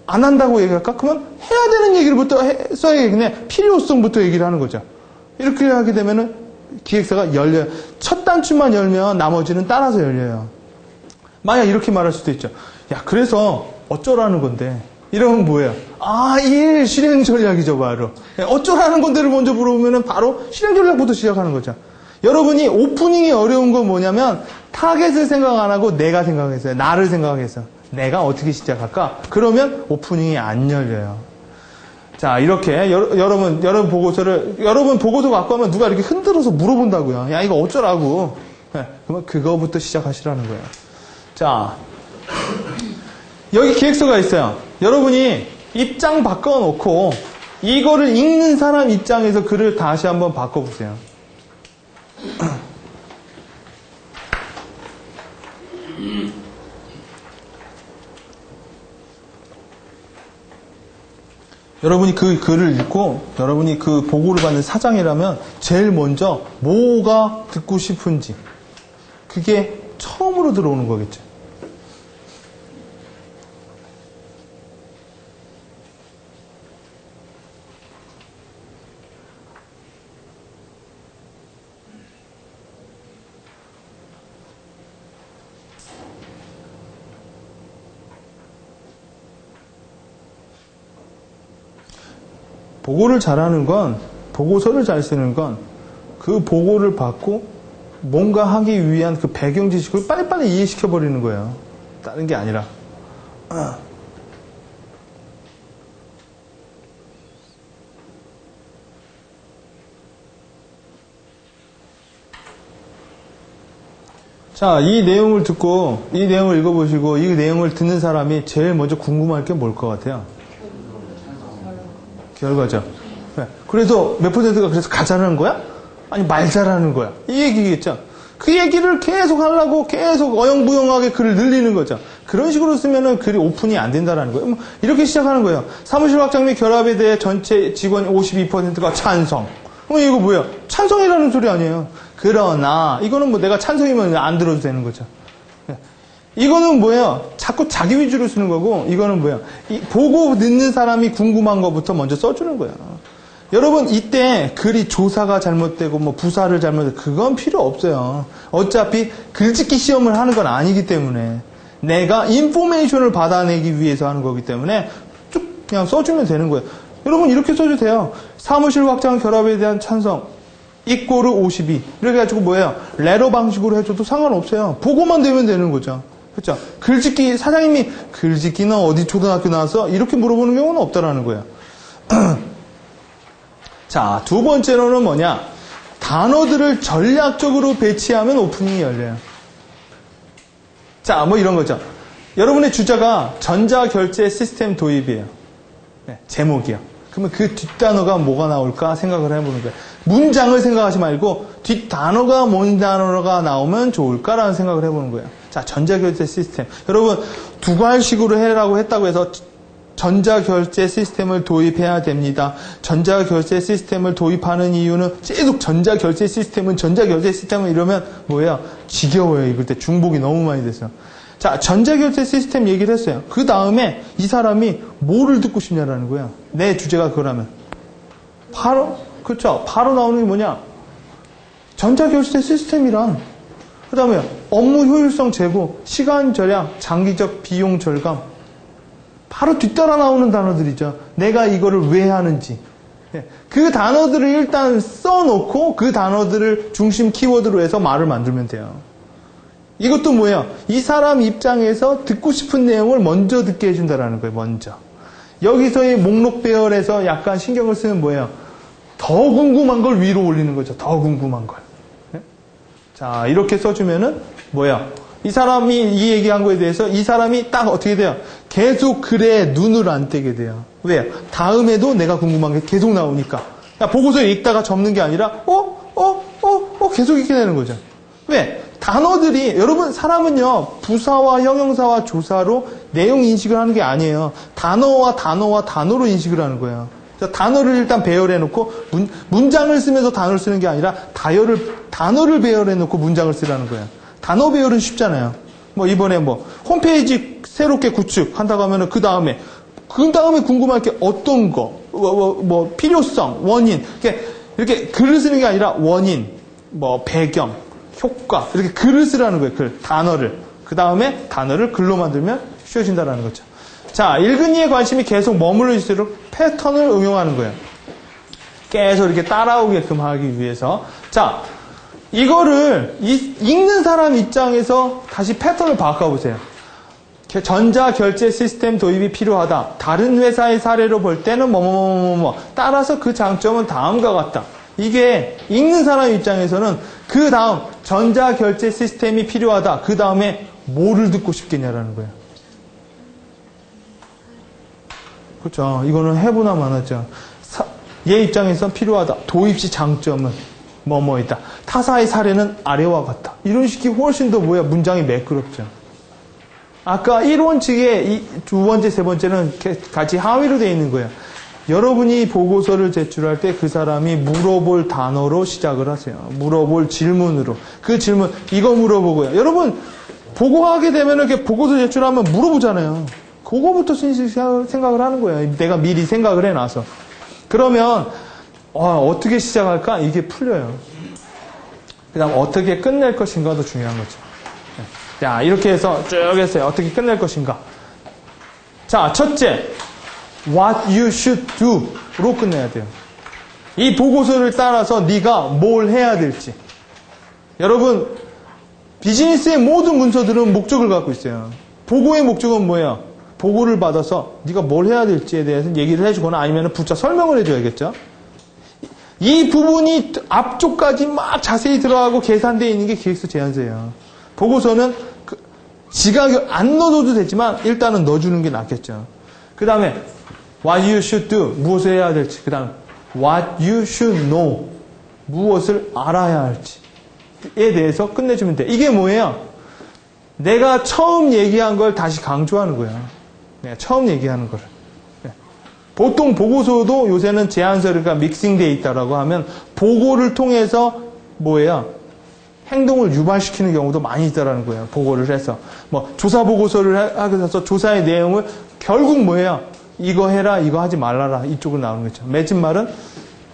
안 한다고 얘기할까? 그러면 해야 되는 얘기를부터 써야겠네. 필요성부터 얘기를 하는 거죠. 이렇게 하게 되면은 기획서가 열려요. 첫 단추만 열면 나머지는 따라서 열려요. 만약 이렇게 말할 수도 있죠. 야, 그래서 어쩌라는 건데. 이러면 뭐예요? 일 실행 전략이죠, 바로. 어쩌라는 건데를 먼저 물어보면은 바로 실행 전략부터 시작하는 거죠. 여러분이 오프닝이 어려운 건 뭐냐면 타겟을 생각 안 하고 내가 생각했어요. 나를 생각해서. 내가 어떻게 시작할까? 그러면 오프닝이 안 열려요. 자, 이렇게 여러분 보고서 갖고 하면 누가 이렇게 흔들어서 물어본다고요. 야, 이거 어쩌라고. 그러면 그거부터 시작하시라는 거예요. 자, 여기 기획서가 있어요. 여러분이 입장 바꿔놓고 이거를 읽는 사람 입장에서 글을 다시 한번 바꿔보세요. 여러분이 그 글을 읽고 여러분이 그 보고를 받는 사장이라면 제일 먼저 뭐가 듣고 싶은지 그게 처음으로 들어오는 거겠죠. 보고를 잘하는 건, 보고서를 잘 쓰는 건 그 보고를 받고 뭔가 하기 위한 그 배경 지식을 빨리빨리 이해시켜버리는 거예요. 다른 게 아니라. 자, 이 내용을 듣고, 이 내용을 읽어보시고, 이 내용을 듣는 사람이 제일 먼저 궁금할 게 뭘 것 같아요? 결과죠. 네. 그래서 몇 퍼센트가 그래서 가자라는 거야? 아니 말자라는 거야. 이 얘기겠죠. 그 얘기를 계속 하려고 계속 어영부영하게 글을 늘리는 거죠. 그런 식으로 쓰면은 글이 오픈이 안 된다라는 거예요. 이렇게 시작하는 거예요. 사무실 확장 및 결합에 대해 전체 직원 52%가 찬성. 이거 뭐야? 찬성이라는 소리 아니에요. 그러나 이거는 뭐 내가 찬성이면 안 들어도 되는 거죠. 이거는 뭐예요? 자꾸 자기 위주로 쓰는 거고, 이거는 뭐예요? 보고 듣는 사람이 궁금한 것부터 먼저 써주는 거예요. 여러분, 이때 글이 조사가 잘못되고, 뭐, 부사를 잘못되고, 그건 필요 없어요. 어차피 글짓기 시험을 하는 건 아니기 때문에, 내가 인포메이션을 받아내기 위해서 하는 거기 때문에, 쭉 그냥 써주면 되는 거예요. 여러분, 이렇게 써도 돼요. 사무실 확장 결합에 대한 찬성. 이꼬르 52. 이렇게 해가지고 뭐예요? 레러 방식으로 해줘도 상관없어요. 보고만 되면 되는 거죠. 그렇죠? 글짓기, 사장님이 글짓기는 어디 초등학교 나와서 이렇게 물어보는 경우는 없다라는 거예요. 자, 두 번째로는 뭐냐? 단어들을 전략적으로 배치하면 오프닝이 열려요. 자, 뭐 이런 거죠. 여러분의 주자가 전자결제 시스템 도입이에요. 네, 제목이요. 그러면 그 뒷단어가 뭐가 나올까 생각을 해보는 거예요. 문장을 생각하지 말고 뒷단어가 뭔 단어가 나오면 좋을까라는 생각을 해보는 거예요. 자, 전자결제 시스템. 여러분, 두괄식으로 해라고 했다고 해서 전자결제 시스템을 도입해야 됩니다. 전자결제 시스템을 도입하는 이유는 계속 전자결제 시스템은 이러면 뭐예요? 지겨워요. 이럴 때 중복이 너무 많이 돼서. 자, 전자결제 시스템 얘기를 했어요. 그 다음에 이 사람이 뭐를 듣고 싶냐라는 거예요. 내 주제가 그거라면. 바로, 그렇죠. 바로 나오는 게 뭐냐? 전자결제 시스템이란. 그 다음에 업무 효율성 제고, 시간 절약, 장기적 비용 절감. 바로 뒤따라 나오는 단어들이죠. 내가 이거를 왜 하는지. 그 단어들을 일단 써놓고 그 단어들을 중심 키워드로 해서 말을 만들면 돼요. 이것도 뭐예요? 이 사람 입장에서 듣고 싶은 내용을 먼저 듣게 해준다는 거예요. 먼저. 여기서의 목록 배열에서 약간 신경을 쓰면 뭐예요? 더 궁금한 걸 위로 올리는 거죠. 더 궁금한 걸. 자, 이렇게 써주면은 뭐예요? 이 사람이 이 얘기한 거에 대해서 이 사람이 딱 어떻게 돼요? 계속 글에 눈을 안 떼게 돼요. 왜요? 다음에도 내가 궁금한 게 계속 나오니까. 보고서 읽다가 접는 게 아니라 계속 읽게 되는 거죠. 왜? 단어들이 여러분 사람은요 부사와 형용사와 조사로 내용 인식을 하는 게 아니에요. 단어로 인식을 하는 거예요. 단어를 일단 배열해 놓고 문장을 쓰면서 단어를 쓰는 게 아니라 단어를 배열해 놓고 문장을 쓰라는 거예요. 단어 배열은 쉽잖아요. 뭐 이번에 뭐 홈페이지 새롭게 구축한다고 하면은 그 다음에 궁금할 게 어떤 거, 뭐 필요성, 원인 이렇게 글을 쓰는 게 아니라 원인, 뭐 배경, 효과 이렇게 글을 쓰라는 거예요. 단어를 그 다음에 단어를 글로 만들면 쉬워진다라는 거죠. 자, 읽은 이의 관심이 계속 머물러 있도록 패턴을 응용하는 거예요. 계속 이렇게 따라오게끔 하기 위해서. 자, 이거를 읽는 사람 입장에서 다시 패턴을 바꿔보세요. 전자결제 시스템 도입이 필요하다. 다른 회사의 사례로 볼 때는 따라서 그 장점은 다음과 같다. 이게 읽는 사람 입장에서는 그 다음 전자결제 시스템이 필요하다. 그 다음에 뭐를 듣고 싶겠냐라는 거예요. 그렇죠. 이거는 해보나 마나죠. 얘 입장에선 필요하다. 도입 시 장점은 뭐뭐이다. 타사의 사례는 아래와 같다. 이런 식이 훨씬 더 문장이 매끄럽죠. 아까 1원칙에 이 두 번째, 세 번째는 같이 하위로 되어 있는 거예요. 여러분이 보고서를 제출할 때 그 사람이 물어볼 단어로 시작을 하세요. 물어볼 질문으로. 그 질문, 이거 물어보고요. 여러분, 보고하게 되면 이렇게 보고서 제출하면 물어보잖아요. 그거부터 생각을 하는 거예요. 내가 미리 생각을 해놔서. 그러면, 어떻게 시작할까? 이게 풀려요. 그 다음, 어떻게 끝낼 것인가도 중요한 거죠. 자, 이렇게 해서 쭉 했어요. 어떻게 끝낼 것인가. 자, 첫째. What you should do로 끝내야 돼요. 이 보고서를 따라서 네가 뭘 해야 될지. 여러분, 비즈니스의 모든 문서들은 목적을 갖고 있어요. 보고의 목적은 뭐예요? 보고를 받아서 네가 뭘 해야 될지에 대해서 얘기를 해주거나 아니면 부차 설명을 해줘야겠죠. 이 부분이 앞쪽까지 막 자세히 들어가고 계산되어 있는 게 기획서 제안서예요. 보고서는 지가 안 넣어도 되지만 일단은 넣어주는 게 낫겠죠. 그 다음에 What you should do, 무엇을 해야 될지. 그 다음에 What you should know, 무엇을 알아야 할지에 대해서 끝내주면 돼. 이게 뭐예요? 내가 처음 얘기한 걸 다시 강조하는 거예요. 내가 처음 얘기하는 거를. 보통 보고서도 요새는 제안서가 믹싱되어 있다라고 하면 보고를 통해서 뭐예요? 행동을 유발시키는 경우도 많이 있다라는 거예요. 보고를 해서. 조사 보고서를 하게 돼서 조사의 내용을 결국 뭐예요? 이거 해라, 이거 하지 말라라. 이쪽으로 나오는 거죠. 맺은 말은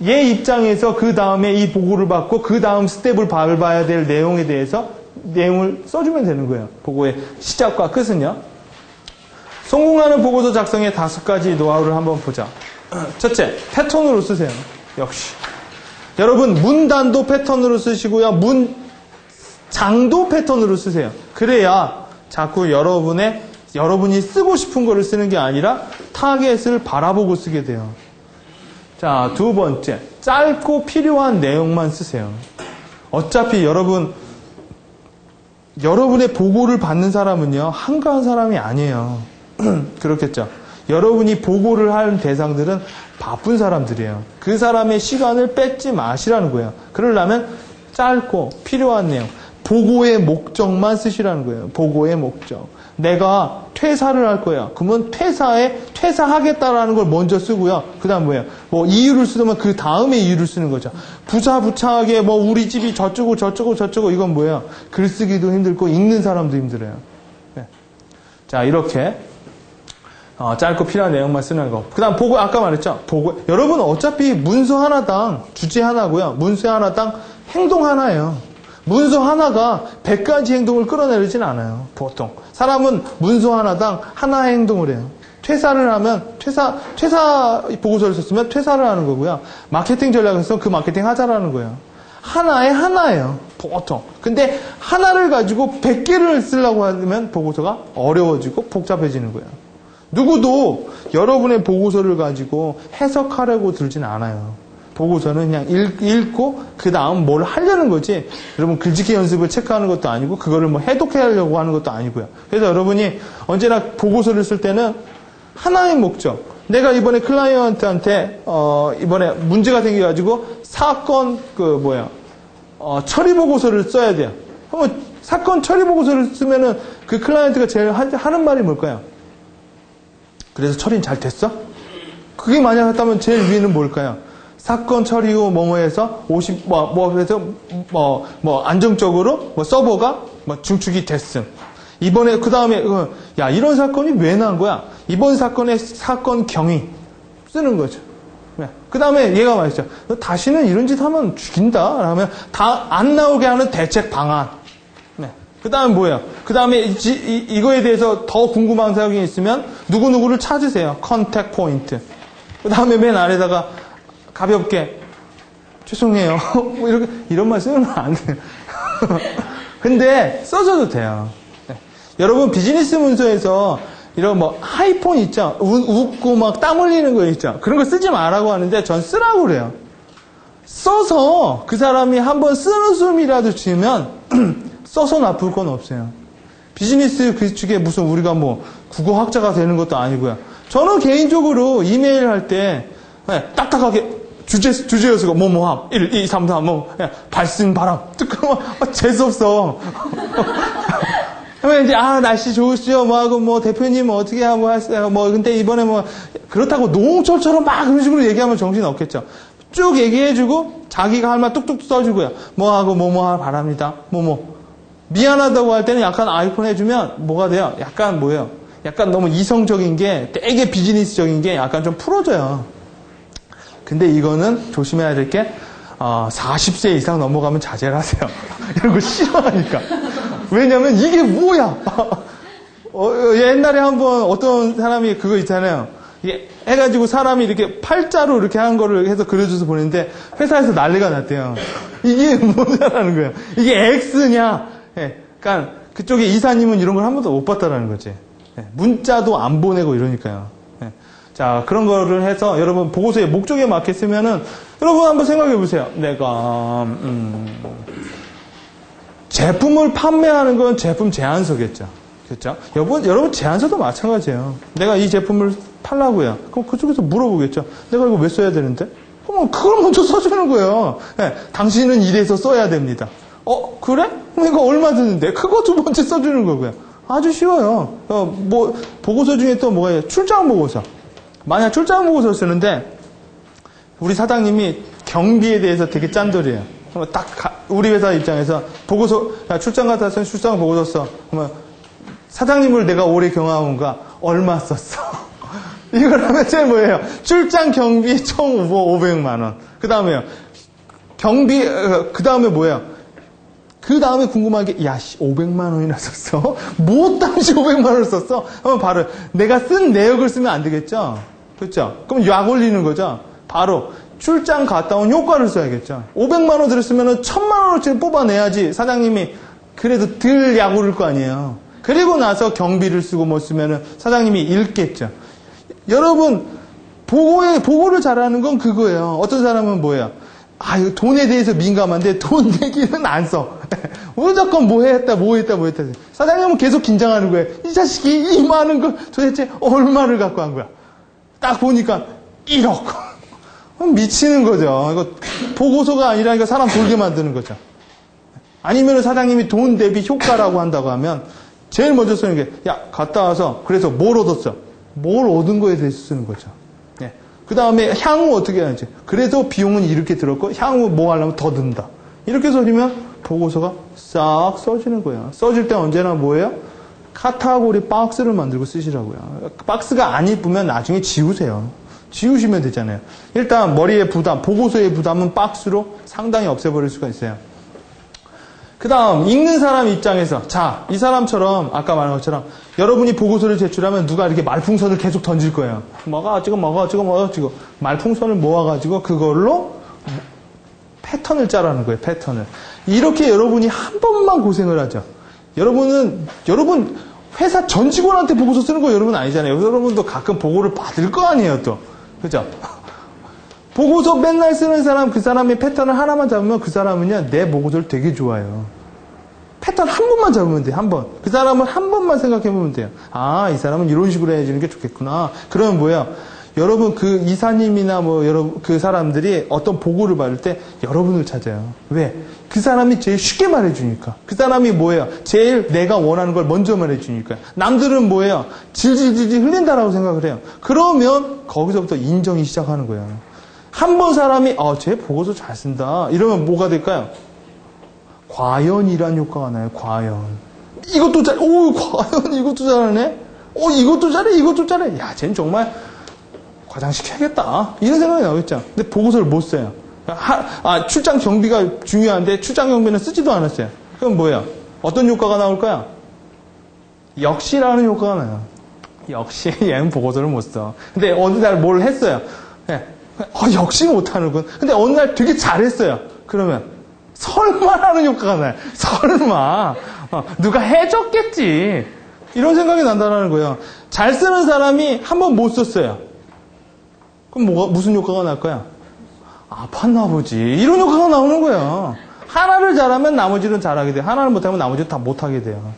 얘 입장에서 그 다음에 이 보고를 받고 그 다음 스텝을 밟아야 될 내용에 대해서 내용을 써주면 되는 거예요. 보고의 시작과 끝은요. 성공하는 보고서 작성의 5가지 노하우를 한번 보자. 첫째, 패턴으로 쓰세요. 역시. 여러분, 문단도 패턴으로 쓰시고요. 문장도 패턴으로 쓰세요. 그래야 자꾸 여러분이 쓰고 싶은 거를 쓰는 게 아니라 타겟을 바라보고 쓰게 돼요. 자, 두 번째. 짧고 필요한 내용만 쓰세요. 어차피 여러분의 보고를 받는 사람은요, 한가한 사람이 아니에요. 그렇겠죠. 여러분이 보고를 하는 대상들은 바쁜 사람들이에요. 그 사람의 시간을 뺏지 마시라는 거예요. 그러려면 짧고 필요한 내용, 보고의 목적만 쓰시라는 거예요. 보고의 목적. 내가 퇴사를 할 거야. 그러면 퇴사하겠다라는 걸 먼저 쓰고요. 그 다음 뭐예요? 이유를 쓰면 그 다음에 이유를 쓰는 거죠. 부차하게 우리 집이 저쩌고 이건 뭐예요? 글쓰기도 힘들고 읽는 사람도 힘들어요. 네. 자, 이렇게 짧고 필요한 내용만 쓰는 거. 그 다음 보고, 아까 말했죠? 보고. 여러분 어차피 문서 하나당 주제 하나고요. 문서 하나당 행동 하나예요. 문서 하나가 100가지 행동을 끌어내리진 않아요. 보통. 사람은 문서 하나당 하나의 행동을 해요. 퇴사를 하면 퇴사 보고서를 썼으면 퇴사를 하는 거고요. 마케팅 전략을 써서 그 마케팅 하자라는 거예요. 하나예요. 보통. 근데 하나를 가지고 100개를 쓰려고 하면 보고서가 어려워지고 복잡해지는 거예요. 누구도 여러분의 보고서를 가지고 해석하려고 들진 않아요. 보고서는 그냥 읽고 그 다음 뭘 하려는 거지. 여러분 글짓기 연습을 체크하는 것도 아니고 그거를 해독하려고 하는 것도 아니고요. 그래서 여러분이 언제나 보고서를 쓸 때는 하나의 목적. 내가 이번에 클라이언트한테 이번에 문제가 생겨가지고 사건 처리 보고서를 써야 돼요. 그러면 사건 처리 보고서를 쓰면은 그 클라이언트가 제일 하는 말이 뭘까요? 그래서 처리는 잘 됐어? 그게 만약 했다면 제일 위에는 뭘까요? 사건 처리 후 뭐뭐해서 안정적으로 서버가 중축이 됐음. 이번에 그 다음에 야 이런 사건이 왜 난 거야? 이번 사건의 사건 경위 쓰는 거죠. 그 다음에 얘가 말했죠. 너 다시는 이런 짓 하면 죽인다. 하면 다 안 나오게 하는 대책 방안. 그 다음에 뭐예요? 그 다음에 이거에 대해서 더 궁금한 사항이 있으면 누구누구를 찾으세요. 컨택 포인트. 그 다음에 맨 아래다가 가볍게 죄송해요. 이런 말 쓰면 안 돼요. 근데 써줘도 돼요. 여러분 비즈니스 문서에서 이런 하이폰 있죠? 웃고 막 땀 흘리는 거 있죠? 그런 거 쓰지 말라고 하는데 전 쓰라고 그래요. 써서 그 사람이 한번 쓰는 숨이라도 지으면 써서 나쁠 건 없어요. 비즈니스 그쪽에 무슨 우리가 국어학자가 되는 것도 아니고요. 저는 개인적으로 이메일 할 때 딱딱하게 주제요소가 뭐뭐함 1, 2, 3, 4 발신 바람 뜨거워 재수없어. 그러면 이제, 날씨 좋으시죠? 대표님 어떻게 하고 하세요? 근데 이번에 그렇다고 노홍철처럼 막 그런 식으로 얘기하면 정신 없겠죠. 쭉 얘기해주고, 자기가 할 말 뚝뚝 써주고요. 뭐 바랍니다. 미안하다고 할 때는 약간 아이콘 해주면 뭐가 돼요? 약간 뭐예요? 약간 너무 이성적인 게, 되게 비즈니스적인 게 약간 좀 풀어져요. 근데 이거는 조심해야 될 게, 40세 이상 넘어가면 자제를 하세요. 이런 거 싫어하니까. 왜냐면 이게 뭐야? 옛날에 한번 어떤 사람이 그거 있잖아요. 이게 해가지고 사람이 이렇게 팔자로 이렇게 한 거를 해서 그려줘서 보냈는데 회사에서 난리가 났대요. 이게 뭐냐라는 거예요. 이게 X냐? 그러니까 그쪽에 이사님은 이런 걸 한 번도 못 봤다라는 거지. 문자도 안 보내고 이러니까요. 자, 그런 거를 해서 여러분 보고서의 목적에 맞게 쓰면은 여러분 한번 생각해 보세요. 내가 제품을 판매하는 건 제품 제안서겠죠. 그렇죠? 여러분 제안서도 마찬가지예요. 내가 이 제품을 팔라고요. 그럼 그쪽에서 물어보겠죠. 내가 이거 왜 써야 되는데? 그럼 그걸 먼저 써주는 거예요. 당신은 이래서 써야 됩니다. 그래? 그럼 이거 얼마 드는데? 그거 두 번째 써주는 거고요. 아주 쉬워요. 보고서 중에 또 뭐예요? 출장 보고서. 만약 출장 보고서 쓰는데 우리 사장님이 경비에 대해서 되게 짠돌이에요. 그러면 우리 회사 입장에서 보고서 출장 갔다 왔으면 출장 보고서 써. 그러면 사장님을 내가 오래 경험한가 얼마 썼어? 이걸 하면 제일 뭐예요? 출장 경비 총 500만 원. 그 다음에요. 경비 그 다음에 뭐예요? 그 다음에 궁금한 게, 500만 원이나 썼어? 뭐 땀시 500만 원을 썼어? 하면 바로, 내가 쓴 내역을 쓰면 안 되겠죠? 그렇죠? 그럼 약 올리는 거죠? 바로, 출장 갔다 온 효과를 써야겠죠? 500만 원 들었으면 1000만 원어치를 뽑아내야지 사장님이 그래도 덜 약 오를 거 아니에요. 그리고 나서 경비를 쓰고 쓰면은 사장님이 읽겠죠. 여러분, 보고를 잘하는 건 그거예요. 어떤 사람은 뭐예요? 이거 돈에 대해서 민감한데 돈 내기는 안 써. 무조건 뭐 했다. 사장님은 계속 긴장하는 거예요. 이 자식이 이 많은 걸 도대체 얼마를 갖고 한 거야. 딱 보니까 1억. 미치는 거죠. 이거 보고서가 아니라 사람 돌게 만드는 거죠. 아니면 사장님이 돈 대비 효과라고 한다고 하면 제일 먼저 쓰는 게, 갔다 와서 그래서 뭘 얻었어? 뭘 얻은 거에 대해서 쓰는 거죠. 그 다음에 향후 어떻게 해야지? 그래도 비용은 이렇게 들었고 향후 뭐 하려면 더 든다. 이렇게 써주면 보고서가 싹 써지는 거예요. 써질 때 언제나 뭐예요? 카타고리 박스를 만들고 쓰시라고요. 박스가 안 이쁘면 나중에 지우세요. 지우시면 되잖아요. 일단 머리의 부담, 보고서의 부담은 박스로 상당히 없애버릴 수가 있어요. 그 다음 읽는 사람 입장에서 이 사람처럼 아까 말한 것처럼 여러분이 보고서를 제출하면 누가 이렇게 말풍선을 계속 던질 거예요. 먹어가지고 말풍선을 모아가지고 그걸로 패턴을 짜라는 거예요. 패턴을. 이렇게 여러분이 한 번만 고생을 하죠. 여러분 회사 전 직원한테 보고서 쓰는 거 여러분 아니잖아요. 여러분도 가끔 보고를 받을 거 아니에요 또. 그죠? 보고서 맨날 쓰는 사람, 그 사람의 패턴을 하나만 잡으면 그 사람은요, 내 보고서를 되게 좋아해요. 패턴 한 번만 잡으면 돼요, 한 번. 그 사람을 한 번만 생각해보면 돼요. 이 사람은 이런 식으로 해주는 게 좋겠구나. 그러면 뭐예요? 여러분, 그 이사님이나 여러분, 그 사람들이 어떤 보고를 받을 때 여러분을 찾아요. 왜? 그 사람이 제일 쉽게 말해주니까. 그 사람이 뭐예요? 제일 내가 원하는 걸 먼저 말해주니까. 남들은 뭐예요? 질질질질 흘린다라고 생각을 해요. 그러면 거기서부터 인정이 시작하는 거예요. 한 번 사람이 쟤 보고서 잘 쓴다 이러면 뭐가 될까요? 과연이란 효과가 나요. 과연. 이것도 잘, 과연 이것도 잘하네. 이것도 잘해. 야, 쟤는 정말 과장시켜야겠다. 이런 생각이 나오겠죠. 근데 보고서를 못 써요. 출장 경비가 중요한데 출장 경비는 쓰지도 않았어요. 그럼 뭐예요? 어떤 효과가 나올까요? 역시라는 효과가 나요. 역시 얘는 보고서를 못 써. 근데 어느 날 뭘 했어요. 역시 못하는군. 근데 어느 날 되게 잘했어요. 그러면 설마라는 효과가 나요. 설마. 누가 해줬겠지. 이런 생각이 난다는 거예요. 잘 쓰는 사람이 한 번 못 썼어요. 그럼 무슨 효과가 날까요? 아팠나 보지. 이런 효과가 나오는 거예요. 하나를 잘하면 나머지는 잘하게 돼요. 하나를 못하면 나머지는 다 못하게 돼요.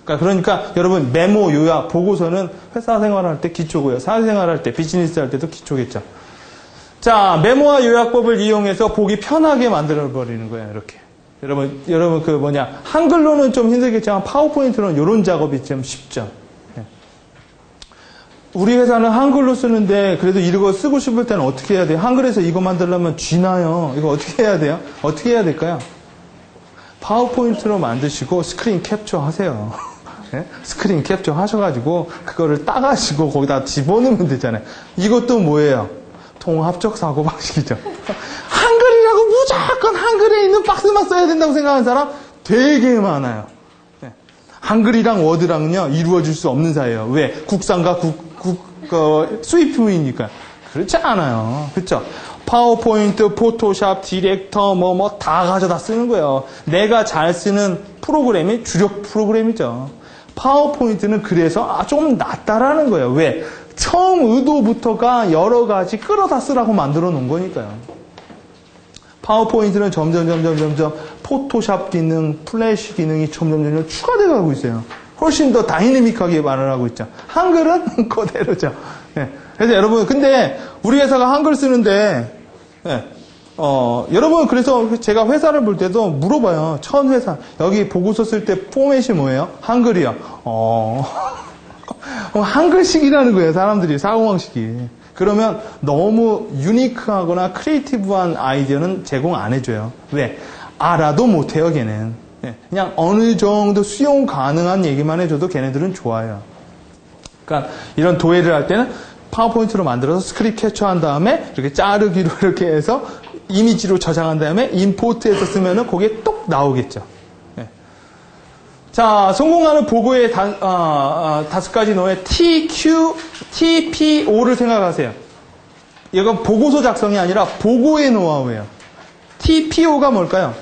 그러니까 여러분 메모, 요약, 보고서는 회사 생활할 때 기초고요. 사회생활할 때, 비즈니스 할 때도 기초겠죠. 자, 메모와 요약법을 이용해서 보기 편하게 만들어버리는 거예요. 이렇게. 여러분 한글로는 좀 힘들겠지만 파워포인트로는 이런 작업이 좀 쉽죠. 우리 회사는 한글로 쓰는데 그래도 이거 쓰고 싶을 때는 어떻게 해야 돼요? 한글에서 이거 만들려면 쥐나요? 이거 어떻게 해야 돼요? 어떻게 해야 될까요? 파워포인트로 만드시고 스크린 캡처 하세요. 네? 스크린 캡처 하셔가지고 그거를 따가지고 거기다 집어넣으면 되잖아요. 이것도 뭐예요? 통합적 사고방식이죠. 한글이라고 무조건 한글에 있는 박스만 써야 된다고 생각하는 사람 되게 많아요. 네. 한글이랑 워드랑은요 이루어질 수 없는 사이예요. 왜? 국산과 수입품이니까. 그렇지 않아요. 그렇죠? 파워포인트, 포토샵, 디렉터 다 가져다 쓰는 거예요. 내가 잘 쓰는 프로그램이 주력 프로그램이죠. 파워포인트는 그래서 좀 낫다라는 거예요. 왜? 처음 의도부터가 여러 가지 끌어다 쓰라고 만들어 놓은 거니까요. 파워포인트는 점점 포토샵 기능, 플래시 기능이 점점 추가되어 가고 있어요. 훨씬 더 다이내믹하게 말을 하고 있죠. 한글은 그대로죠. 네. 그래서 여러분, 근데 우리 회사가 한글 쓰는데, 네. 여러분, 그래서 제가 회사를 볼 때도 물어봐요. 첫 회사. 여기 보고서 쓸 때 포맷이 뭐예요? 한글이요. 한글식이라는 거예요, 사람들이. 사고방식이. 그러면 너무 유니크하거나 크리에이티브한 아이디어는 제공 안 해줘요. 왜? 알아도 못해요, 걔는. 그냥 어느 정도 수용 가능한 얘기만 해줘도 걔네들은 좋아요. 그러니까 이런 도예를 할 때는 파워포인트로 만들어서 스크립 캡처한 다음에 이렇게 자르기로 이렇게 해서 이미지로 저장한 다음에 임포트해서 쓰면은 그게 똑 나오겠죠. 네. 자, 성공하는 보고의 5가지 노예 TPO를 생각하세요. 이건 보고서 작성이 아니라 보고의 노하우예요. TPO가 뭘까요?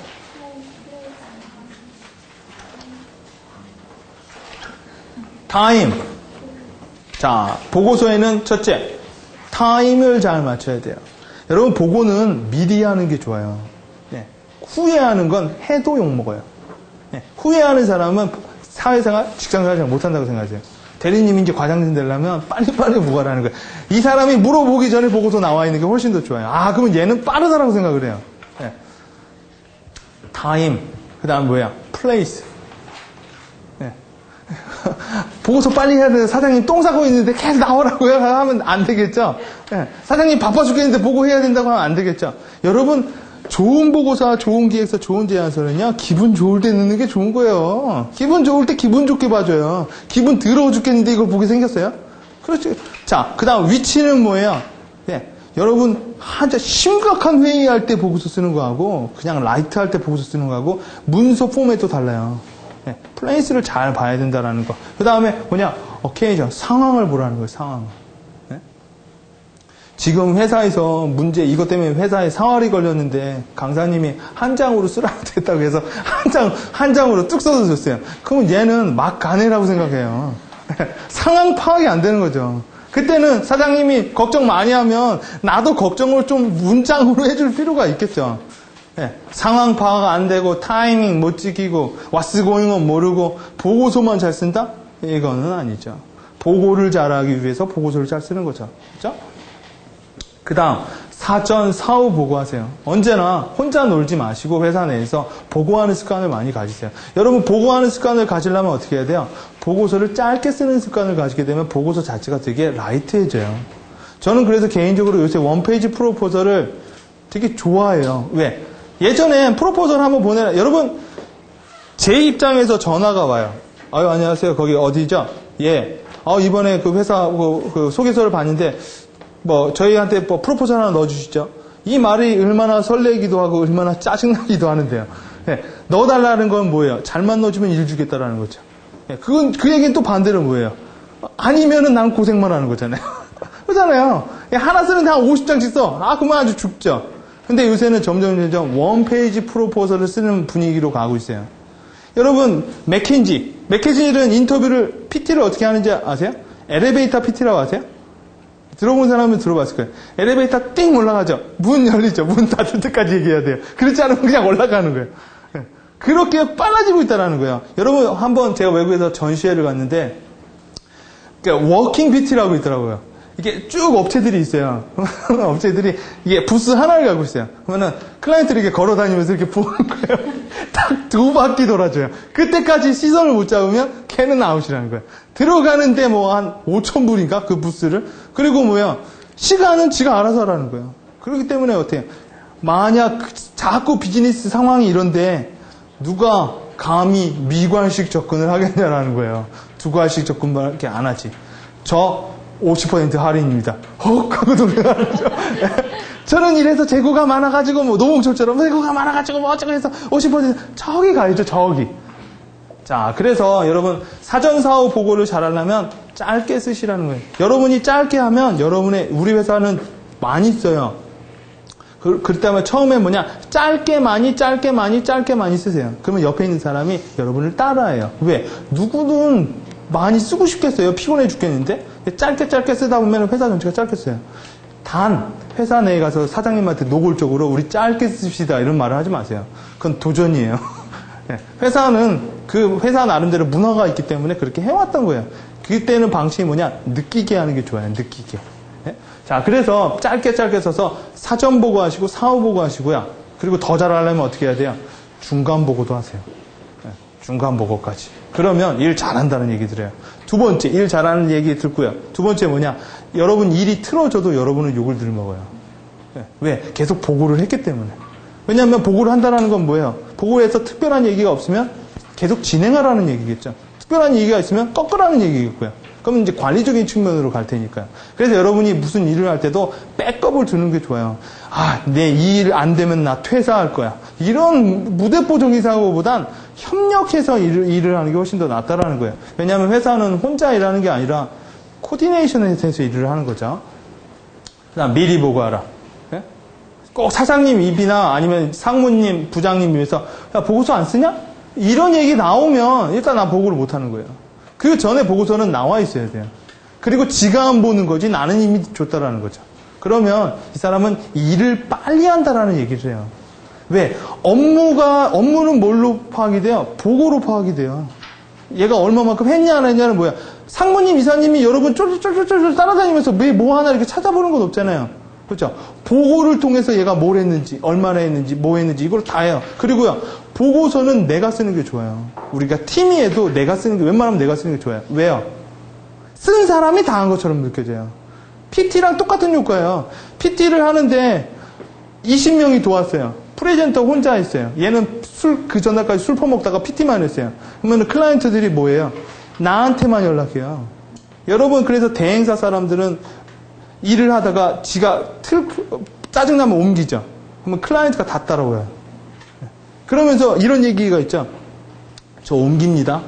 타임. 자, 보고서에는 첫째, 타임을 잘 맞춰야 돼요. 여러분, 보고는 미리 하는 게 좋아요. 네. 후회하는 건 해도 욕먹어요. 네. 후회하는 사람은 사회생활, 직장생활 잘 못한다고 생각하세요. 대리님이 이제 과장님 되려면 빨리빨리 보고하라는 거예요. 이 사람이 물어보기 전에 보고서 나와 있는 게 훨씬 더 좋아요. 그러면 얘는 빠르다라고 생각을 해요. 네. 타임. 그 다음 뭐야? 플레이스. 보고서 빨리 해야 되는데 사장님 똥 싸고 있는데 계속 나오라고요 하면 안 되겠죠. 네. 사장님 바빠 죽겠는데 보고해야 된다고 하면 안 되겠죠. 여러분, 좋은 보고서, 좋은 기획서, 좋은 제안서는요 기분 좋을 때 넣는 게 좋은 거예요. 기분 좋을 때 기분 좋게 봐줘요. 기분 더러워 죽겠는데 이걸 보게 생겼어요? 그렇지. 자, 그 다음 위치는 뭐예요? 네. 여러분, 심각한 회의할 때 보고서 쓰는 거하고 그냥 라이트 할 때 보고서 쓰는 거하고 문서 포맷도 달라요. 네, 플레이스를 잘 봐야 된다라는 거. 그 다음에 뭐냐? 어케이션, 상황을 보라는 거예요, 상황. 네? 지금 회사에서 문제, 이것 때문에 회사에 상활이 걸렸는데 강사님이 한 장으로 쓰라고 했다고 해서 한 장으로 뚝 써서 줬어요. 그러면 얘는 막 가네라고 생각해요. 상황 파악이 안 되는 거죠. 그때는 사장님이 걱정 많이 하면 나도 걱정을 좀 문장으로 해줄 필요가 있겠죠. 네, 상황 파악 안 되고 타이밍 못 지키고 what's going on 모르고 보고서만 잘 쓴다? 이거는 아니죠. 보고를 잘하기 위해서 보고서를 잘 쓰는 거죠. 그렇죠? 그 다음 사전 사후 보고하세요. 언제나 혼자 놀지 마시고 회사 내에서 보고하는 습관을 많이 가지세요. 여러분, 보고하는 습관을 가지려면 어떻게 해야 돼요? 보고서를 짧게 쓰는 습관을 가지게 되면 보고서 자체가 되게 라이트해져요. 저는 그래서 개인적으로 요새 원페이지 프로포저를 되게 좋아해요. 왜? 예전에 프로포절 한번 보내라. 여러분, 제 입장에서 전화가 와요. 안녕하세요. 거기 어디죠? 예. 이번에 그 회사 그 소개서를 봤는데 저희한테 프로포절 하나 넣어주시죠. 이 말이 얼마나 설레기도 하고 얼마나 짜증나기도 하는데요. 예. 넣어달라는 건 뭐예요? 잘만 넣어주면 일 주겠다라는 거죠. 예. 그 얘기는 또 반대로 뭐예요? 아니면은 난 고생만 하는 거잖아요. 그렇잖아요. 하나 쓰는데 한 50장씩 써. 그러면 아주 죽죠. 근데 요새는 점점 원페이지 프로포설을 쓰는 분위기로 가고 있어요. 여러분, 맥킨지는 인터뷰를, PT를 어떻게 하는지 아세요? 엘리베이터 PT라고 아세요? 들어본 사람은 들어봤을 거예요. 엘리베이터 띵 올라가죠. 문 열리죠. 문 닫을 때까지 얘기해야 돼요. 그렇지 않으면 그냥 올라가는 거예요. 그렇게 빨라지고 있다는 거예요. 여러분, 한번 제가 외국에서 전시회를 갔는데, 워킹 PT라고 있더라고요. 이게 쭉 업체들이 있어요. 업체들이 이게 부스 하나를 갖고 있어요. 그러면은 클라이언트를 이렇게 걸어 다니면서 이렇게 보는 거예요. 딱 2바퀴 돌아줘요. 그때까지 시선을 못 잡으면 걔는 아웃이라는 거예요. 들어가는데 뭐 한 5,000불인가? 그 부스를. 그리고 뭐야, 시간은 지가 알아서 하라는 거예요. 그렇기 때문에 어때요? 만약 자꾸 비즈니스 상황이 이런데 누가 감히 미관식 접근을 하겠냐라는 거예요. 두관식 접근밖에 안 하지. 저 50% 할인입니다. 하고 돌아가는 거죠. 저는 이래서 재고가 많아가지고 뭐 노홍철처럼 재고가 많아가지고 뭐 어쩌고 해서 50% 저기 가야죠. 저기. 자, 그래서 여러분 사전 사후 보고를 잘하려면 짧게 쓰시라는 거예요. 여러분이 짧게 하면 우리 회사는 많이 써요. 그렇다면 처음에 뭐냐, 짧게 많이 쓰세요. 그러면 옆에 있는 사람이 여러분을 따라해요. 왜? 누구는 많이 쓰고 싶겠어요. 피곤해 죽겠는데. 짧게 쓰다 보면 회사 전체가 짧게 써요. 단 회사 내에 가서 사장님한테 노골적으로 우리 짧게 씁시다 이런 말을 하지 마세요. 그건 도전이에요. 회사는 그 회사 나름대로 문화가 있기 때문에 그렇게 해왔던 거예요. 그때는 방식이 뭐냐, 느끼게 하는 게 좋아요. 느끼게. 자, 그래서 짧게 써서 사전 보고하시고 사후 보고하시고요. 그리고 더 잘하려면 어떻게 해야 돼요? 중간 보고도 하세요. 중간 보고까지. 그러면 일 잘한다는 얘기 들어요. 두 번째, 일 잘하는 얘기 듣고요. 두 번째 뭐냐? 여러분 일이 틀어져도 여러분은 욕을 들 먹어요. 왜? 계속 보고를 했기 때문에. 왜냐하면 보고를 한다는 건 뭐예요? 보고에서 특별한 얘기가 없으면 계속 진행하라는 얘기겠죠. 특별한 얘기가 있으면 꺾으라는 얘기겠고요. 그럼 이제 관리적인 측면으로 갈 테니까요. 그래서 여러분이 무슨 일을 할 때도 백업을 두는 게 좋아요. 아, 내 이 일 안 되면 나 퇴사할 거야. 이런 무대포적인 사고보단 협력해서 일을 하는 게 훨씬 더 낫다라는 거예요. 왜냐하면 회사는 혼자 일하는 게 아니라 코디네이션에서 일을 하는 거죠. 그다음 미리 보고하라. 네? 꼭 사장님 입이나 아니면 상무님, 부장님 입에서 야, 보고서 안 쓰냐? 이런 얘기 나오면 일단 나 보고를 못 하는 거예요. 그 전에 보고서는 나와 있어야 돼요. 그리고 지가 안 보는 거지 나는 이미 줬다라는 거죠. 그러면 이 사람은 일을 빨리 한다라는 얘기를 해요. 왜? 업무는 뭘로 파악이 돼요? 보고로 파악이 돼요. 얘가 얼마만큼 했냐 안 했냐는 뭐야? 상무님, 이사님이 여러분 쫄쫄쫄쫄 따라다니면서 왜 뭐 하나 이렇게 찾아보는 건 없잖아요. 그렇죠? 보고를 통해서 얘가 뭘 했는지, 얼마나 했는지, 뭐 했는지 이걸 다 해요. 그리고요, 보고서는 내가 쓰는 게 좋아요. 우리가 팀이 해도 내가 쓰는 게, 웬만하면 내가 쓰는 게 좋아요. 왜요? 쓴 사람이 다 한 것처럼 느껴져요. PT랑 똑같은 효과예요. PT를 하는데 20명이 도왔어요. 프레젠터 혼자 했어요. 얘는 그 전날까지 술 퍼먹다가 PT만 했어요. 그러면 클라이언트들이 뭐예요? 나한테만 연락해요. 여러분, 그래서 대행사 사람들은 일을 하다가 지가 짜증나면 옮기죠. 그러면 클라이언트가 다 따라와요. 그러면서 이런 얘기가 있죠. 저 옮깁니다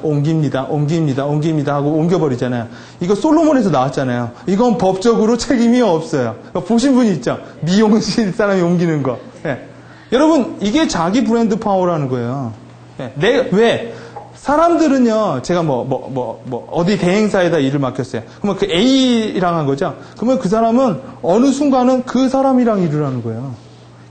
하고 옮겨버리잖아요. 이거 솔로몬에서 나왔잖아요. 이건 법적으로 책임이 없어요. 보신 분이 있죠. 미용실 사람이 옮기는 거. 네. 여러분, 이게 자기 브랜드 파워라는 거예요. 네. 왜? 사람들은요, 제가 어디 대행사에다 일을 맡겼어요. 그러면 그 A랑 한 거죠. 그러면 그 사람은 어느 순간은 그 사람이랑 일을 하는 거예요.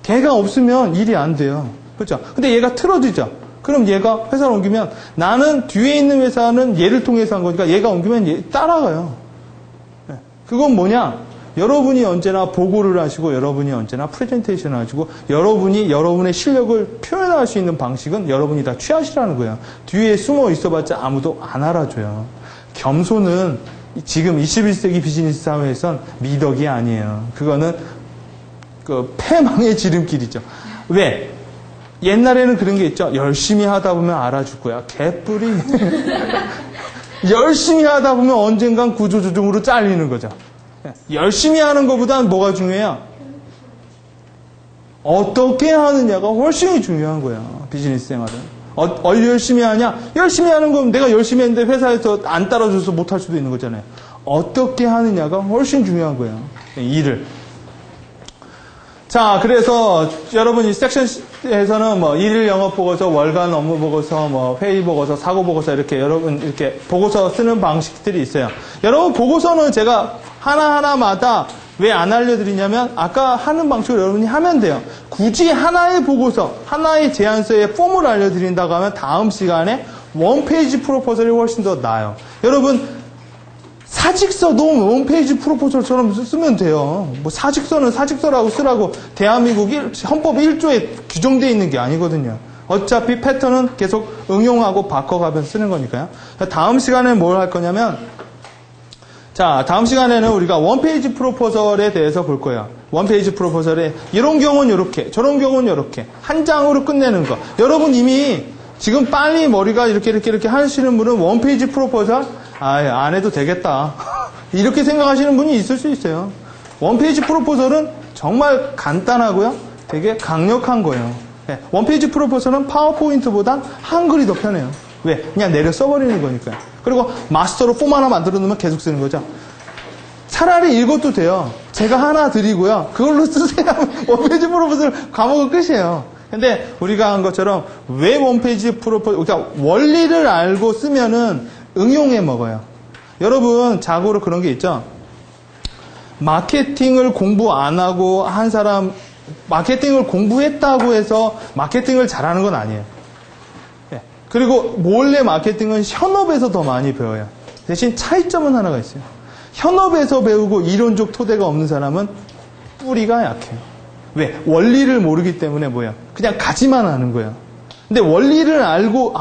걔가 없으면 일이 안 돼요. 그렇죠? 근데 얘가 틀어지죠. 그럼 얘가 회사를 옮기면 나는 뒤에 있는 회사는 얘를 통해서 한 거니까 얘가 옮기면 얘 따라가요. 그건 뭐냐? 여러분이 언제나 보고를 하시고 여러분이 언제나 프레젠테이션을 하시고 여러분이 여러분의 실력을 표현할 수 있는 방식은 여러분이 다 취하시라는 거예요. 뒤에 숨어 있어봤자 아무도 안 알아줘요. 겸손은 지금 21세기 비즈니스 사회에선 미덕이 아니에요. 그거는 그 패망의 지름길이죠. 왜? 옛날에는 그런 게 있죠. 열심히 하다 보면 알아줄 거야. 개뿔이. 열심히 하다 보면 언젠간 구조조정으로 잘리는 거죠. 열심히 하는 것보다는 뭐가 중요해요? 어떻게 하느냐가 훨씬 중요한 거예요. 비즈니스 생활은. 열심히 하냐? 열심히 하는 건 내가 열심히 했는데 회사에서 안 따라줘서 못할 수도 있는 거잖아요. 어떻게 하느냐가 훨씬 중요한 거예요. 일을. 자, 그래서 여러분 이 섹션에서는 뭐 일일 영업 보고서, 월간 업무 보고서, 뭐 회의 보고서, 사고 보고서 이렇게 여러분 이렇게 보고서 쓰는 방식들이 있어요. 여러분 보고서는 제가 하나하나마다 왜 안 알려드리냐면 아까 하는 방식으로 여러분이 하면 돼요. 굳이 하나의 보고서, 하나의 제안서의 폼을 알려드린다고 하면 다음 시간에 원페이지 프로포설이 훨씬 더 나아요. 여러분 사직서도 원페이지 프로포설처럼 쓰면 돼요. 뭐 사직서는 사직서라고 쓰라고 대한민국 헌법 1조에 규정되어 있는 게 아니거든요. 어차피 패턴은 계속 응용하고 바꿔가면서 쓰는 거니까요. 다음 시간에 뭘 할 거냐면, 자, 다음 시간에는 우리가 원페이지 프로포설에 대해서 볼 거예요. 원페이지 프로포설에 이런 경우는 이렇게, 저런 경우는 이렇게 한 장으로 끝내는 거. 여러분 이미 지금 빨리 머리가 이렇게 하시는 분은 원페이지 프로포설 안 해도 되겠다. 이렇게 생각하시는 분이 있을 수 있어요. 원페이지 프로포설은 정말 간단하고요. 되게 강력한 거예요. 네, 원페이지 프로포설은 파워포인트보단 한글이 더 편해요. 왜? 그냥 내려 써버리는 거니까요. 그리고 마스터로 폼 하나 만들어 놓으면 계속 쓰는 거죠. 차라리 이것도 돼요. 제가 하나 드리고요. 그걸로 쓰세요. 원페이지 프로포설 과목은 끝이에요. 근데 우리가 한 것처럼 왜 원페이지 프로포설, 그러니까 원리를 알고 쓰면은 응용해 먹어요. 여러분, 자고로 그런 게 있죠. 마케팅을 공부 안 하고 한 사람, 마케팅을 공부했다고 해서 마케팅을 잘하는 건 아니에요. 네. 그리고 몰래 마케팅은 현업에서 더 많이 배워요. 대신 차이점은 하나가 있어요. 현업에서 배우고 이론적 토대가 없는 사람은 뿌리가 약해요. 왜? 원리를 모르기 때문에 뭐야? 그냥 가지만 하는 거예요. 근데 원리를 알고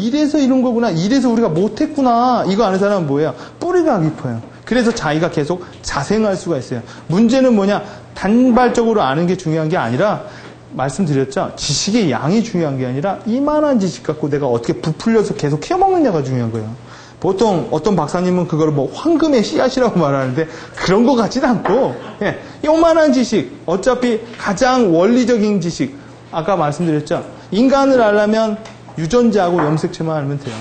이래서 이런 거구나, 이래서 우리가 못했구나, 이거 아는 사람은 뭐예요? 뿌리가 깊어요. 그래서 자기가 계속 자생할 수가 있어요. 문제는 뭐냐? 단발적으로 아는 게 중요한 게 아니라, 말씀드렸죠? 지식의 양이 중요한 게 아니라 이만한 지식 갖고 내가 어떻게 부풀려서 계속 키워먹느냐가 중요한 거예요. 보통 어떤 박사님은 그걸 뭐 황금의 씨앗이라고 말하는데 그런 거 같지는 않고, 요만한 지식, 어차피 가장 원리적인 지식, 아까 말씀드렸죠? 인간을 알려면 유전자하고 염색체만 알면 돼요.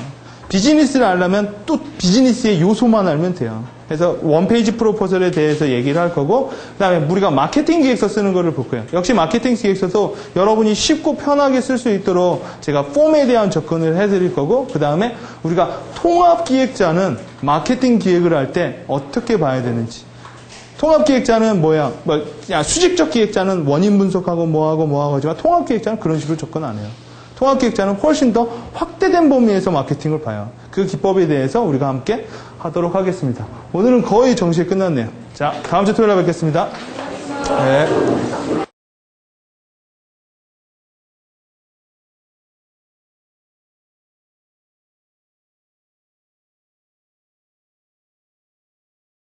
비즈니스를 알려면 또 비즈니스의 요소만 알면 돼요. 그래서 원페이지 프로포설에 대해서 얘기를 할 거고, 그 다음에 우리가 마케팅 기획서 쓰는 거를 볼 거예요. 역시 마케팅 기획서도 여러분이 쉽고 편하게 쓸 수 있도록 제가 폼에 대한 접근을 해드릴 거고, 그 다음에 우리가 통합 기획자는 마케팅 기획을 할 때 어떻게 봐야 되는지. 통합 기획자는 뭐야? 수직적 기획자는 원인 분석하고 뭐하고 하지만 통합 기획자는 그런 식으로 접근 안 해요. 통합 기획자는 훨씬 더 확대된 범위에서 마케팅을 봐요. 그 기법에 대해서 우리가 함께 하도록 하겠습니다. 오늘은 거의 정시에 끝났네요. 자, 다음 주 토요일에 뵙겠습니다. 네.